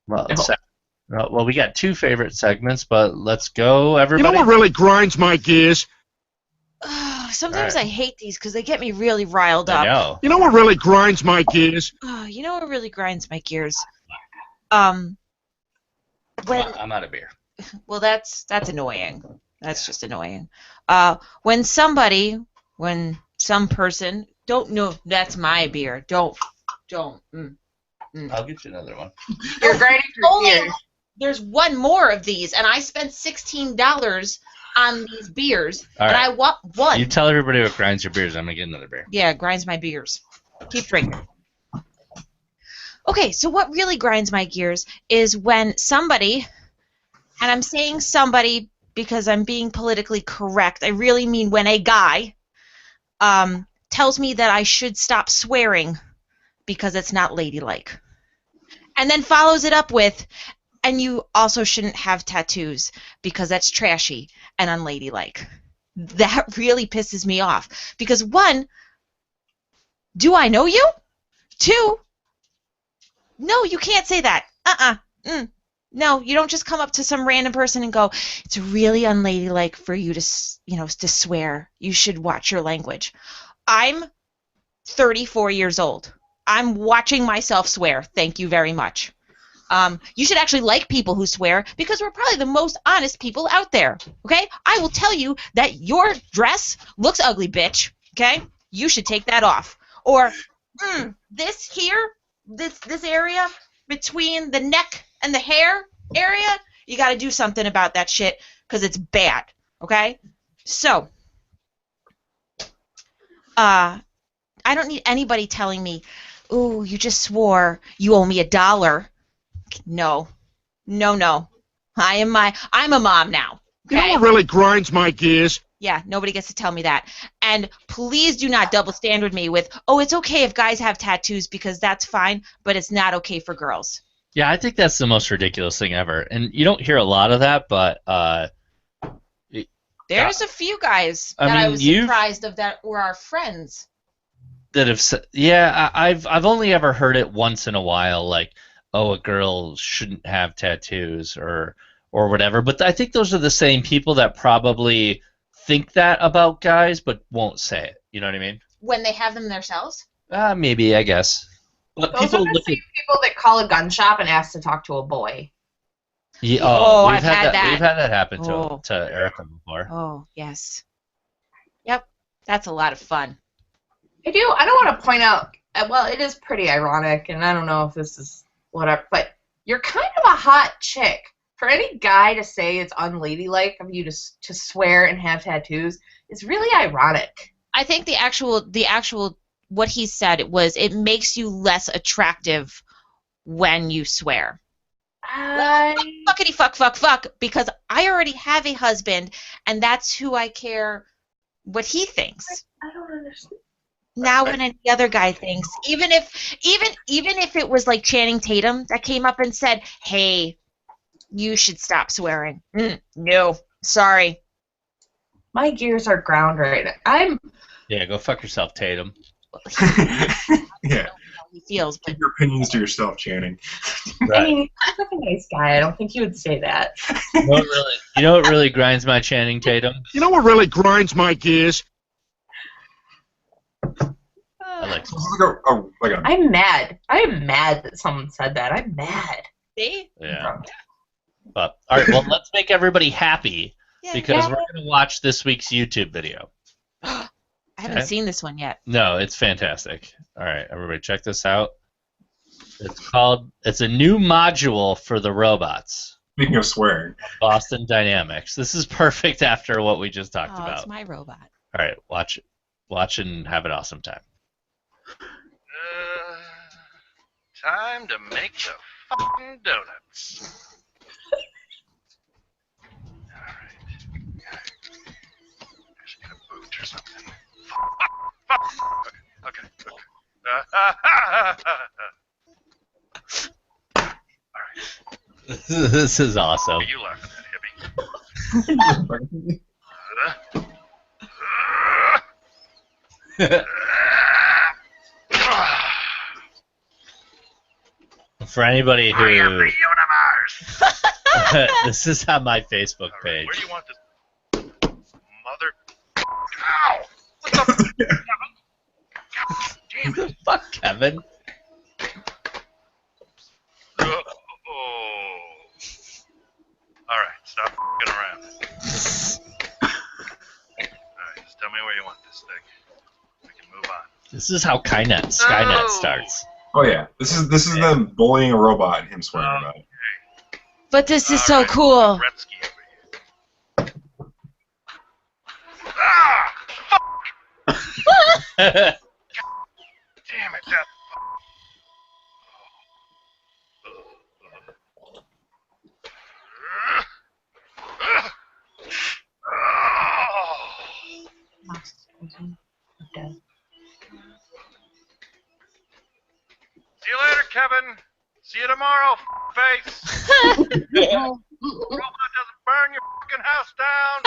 Well, we got 2 favorite segments, but let's go, everybody. You know what really grinds my gears? Sometimes Right. I hate these because they get me really riled up. I know. You know what really grinds my gears? You know what really grinds my gears? When I'm out of beer. well, that's annoying. That's just annoying. When some person don't know that's my beer. Don't. I'll get you another one. You're grinding your Only gears. there's one more of these, and I spent $16 on these beers, All and right. I want one. You tell everybody what grinds your beers. I'm gonna get another beer. Yeah, it grinds my gears. Keep drinking. Okay, so what really grinds my gears is when somebody, and I'm saying somebody because I'm being politically correct, I really mean when a guy tells me that I should stop swearing because it's not ladylike. And then follows it up with, and you also shouldn't have tattoos because that's trashy and unladylike. That really pisses me off. Because 1, do I know you? 2, no, you can't say that. No, you don't just come up to some random person and go, it's really unladylike for you to swear. You should watch your language. I'm 34 years old. I'm watching myself swear. Thank you very much. You should actually like people who swear because we're probably the most honest people out there. Okay? I will tell you that your dress looks ugly, bitch. Okay? You should take that off. Or this here, this area between the neck and the hair area, you got to do something about that shit because it's bad. Okay? So, I don't need anybody telling me, ooh, you just swore, you owe me $1. No. I'm a mom now. Okay? You know what really grinds my gears? Yeah, nobody gets to tell me that. And please do not double standard me with, oh, it's okay if guys have tattoos because that's fine, but it's not okay for girls. Yeah, I think that's the most ridiculous thing ever. And you don't hear a lot of that, but There's a few guys I that I mean, was you've- surprised of that were our friends. that have said, I've only ever heard it once in a while, like, oh, a girl shouldn't have tattoos or whatever. But I think those are the same people that probably think that about guys but won't say it. You know what I mean? When they have them themselves? Maybe, I guess. But Those people are the look same people that call a gun shop and ask to talk to a boy. Yeah, Oh, we've I've had that. We've had that happen Oh. to Erica before. Oh, yes. Yep, that's a lot of fun. I do. I don't want to point out. Well, it is pretty ironic, and I don't know if this is whatever, but you're kind of a hot chick. For any guy to say it's unladylike of you to swear and have tattoos is really ironic. I think the actual what he said was it makes you less attractive when you swear. Fuckity fuck, because I already have a husband, and that's who I care what he thinks. I don't understand. Now when any other guy thinks, even if it was like Channing Tatum that came up and said, "Hey, you should stop swearing." No, sorry. My gears are ground right now. Yeah, go fuck yourself, Tatum. Yeah. He feels, but Keep your opinions to yourself, Channing. Right. I mean, he's like a nice guy. I don't think he would say that. You know what really grinds my Channing Tatum? You know what really grinds my gears? I like I'm mad. I am mad that someone said that. I'm mad. see? Yeah. But all right, well, let's make everybody happy because we're going to watch this week's YouTube video. I haven't seen this one yet. No, it's fantastic. All right, everybody, check this out. It's a new module for the robots. Speaking of swearing. Boston Dynamics. This is perfect after what we just talked about. It's my robot. All right, watch and have an awesome time. Time to make the fucking donuts. Alright. I should get a boot or something. Okay. Alright. This is awesome. What are you laughing at, hippie? For anybody I am who... the universe! This is on my Facebook page. Where do you want this? Mother... Ow! What the... God damn it. Fuck, Kevin. Oh. Alright, stop f***ing around. Alright, just tell me where you want this thing. We can move on. This is how Skynet starts. Oh yeah, this is them bullying a robot and him swearing about it. But this is so cool. Gretzky over here. Ah! Fuck! Damn it, that... See you later, Kevin. See you tomorrow, face. Robot doesn't burn your fucking house down.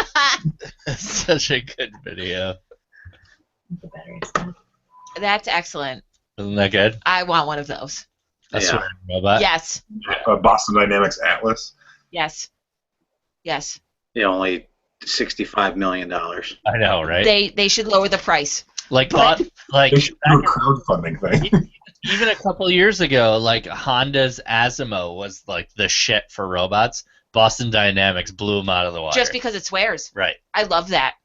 It's such a good video. The battery's dead. That's excellent. Isn't that good? I want one of those. A swearing robot. Yes. Boston Dynamics Atlas. Yes. Yes. Yeah, only $65 million. I know, right? They should lower the price. Like, They should do a crowdfunding thing. even a couple years ago, like Honda's Asimo was like the shit for robots. Boston Dynamics blew them out of the water. Just because it swears. Right. I love that.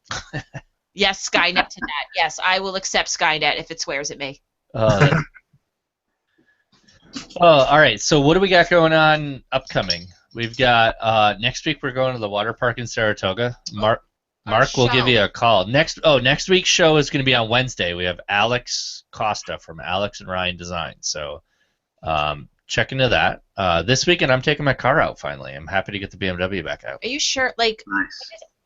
Yes, Skynet to that. Yes, I will accept Skynet if it swears at me. Oh, all right. So what do we got going on upcoming? We've got next week we're going to the water park in Saratoga. Mark will give you a call. Next week's show is going to be on Wednesday. We have Alex Costa from Alex and Ryan Design. So check into that. This weekend I'm taking my car out finally. I'm happy to get the BMW back out. Are you sure? Like, Nice.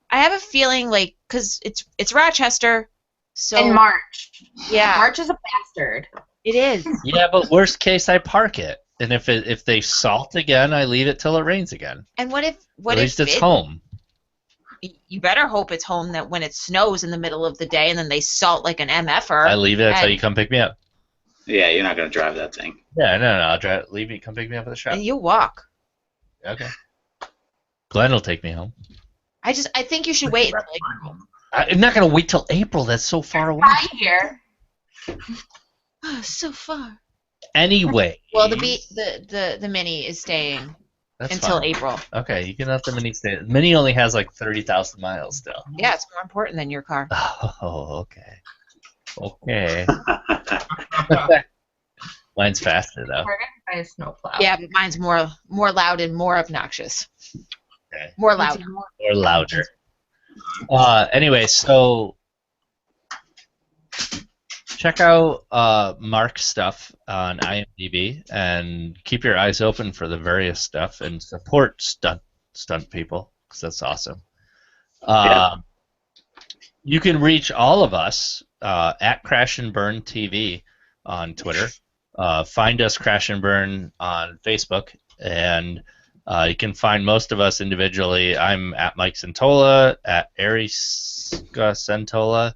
I have a feeling like because it's Rochester, so In March. yeah, March is a bastard. it is. Yeah, but worst case I park it, and if they salt again, I leave it till it rains again. And what if At least it's home. You better hope it's home that when it snows in the middle of the day and then they salt like an MFer. I leave it until you come pick me up. Yeah, you're not going to drive that thing. Yeah, no, I'll leave it. Come pick me up at the shop. And you walk. Okay. Glenn will take me home. I think you should wait until April. I'm not gonna wait till April. That's so far away. Right here. Oh, so far. Anyway. Well, the mini is staying That's until fine. April. Okay, you can let the Mini stay. The Mini only has like 30,000 miles still. Yeah, it's more important than your car. Oh, okay. Okay. Mine's faster though. We're gonna buy a snowplow. Yeah, but mine's more loud and more obnoxious. Okay. More loud. Or louder. Anyway, so check out Mark's stuff on IMDb and keep your eyes open for the various stuff and support stunt people because that's awesome. You can reach all of us at Crash and Burn TV on Twitter. Find us Crash and Burn on Facebook, and you can find most of us individually. I'm at Mike Santola, at Ariska Santola,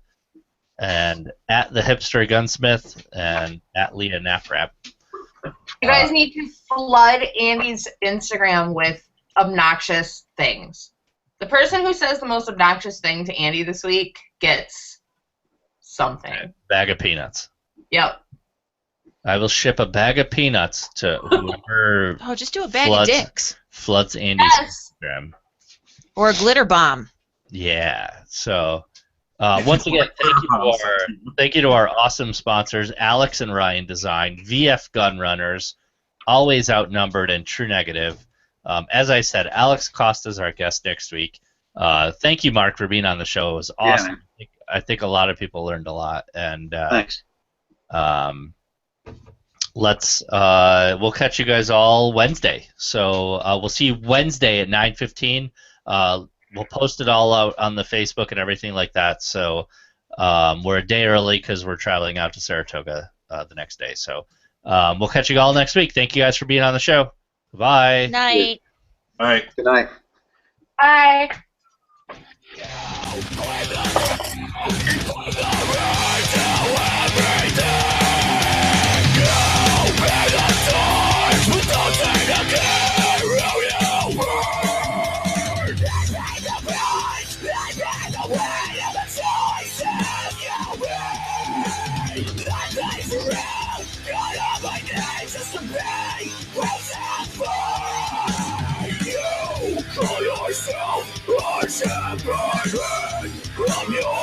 and at the Hipster Gunsmith, and at Leah Naprap. You guys need to flood Andy's Instagram with obnoxious things. The person who says the most obnoxious thing to Andy this week gets something. Bag of peanuts. Yep. I will ship a bag of peanuts to whoever Oh, just do a bag of dicks. floods Andy's Instagram. Or a glitter bomb. Yeah. So once again, thank you to our awesome sponsors, Alex and Ryan Design, VF Gun Runners, Always Outnumbered, and True Negative. As I said, Alex Costa is our guest next week. Thank you, Mark, for being on the show. It was awesome. Yeah, I think a lot of people learned a lot. And thanks. We'll catch you guys all Wednesday. So we'll see you Wednesday at 9:15. We'll post it all out on the Facebook and everything like that. So we're a day early because we're traveling out to Saratoga the next day. So we'll catch you all next week. Thank you guys for being on the show. Bye. Night. All right. Good night. Bye. Call yourself a champion from your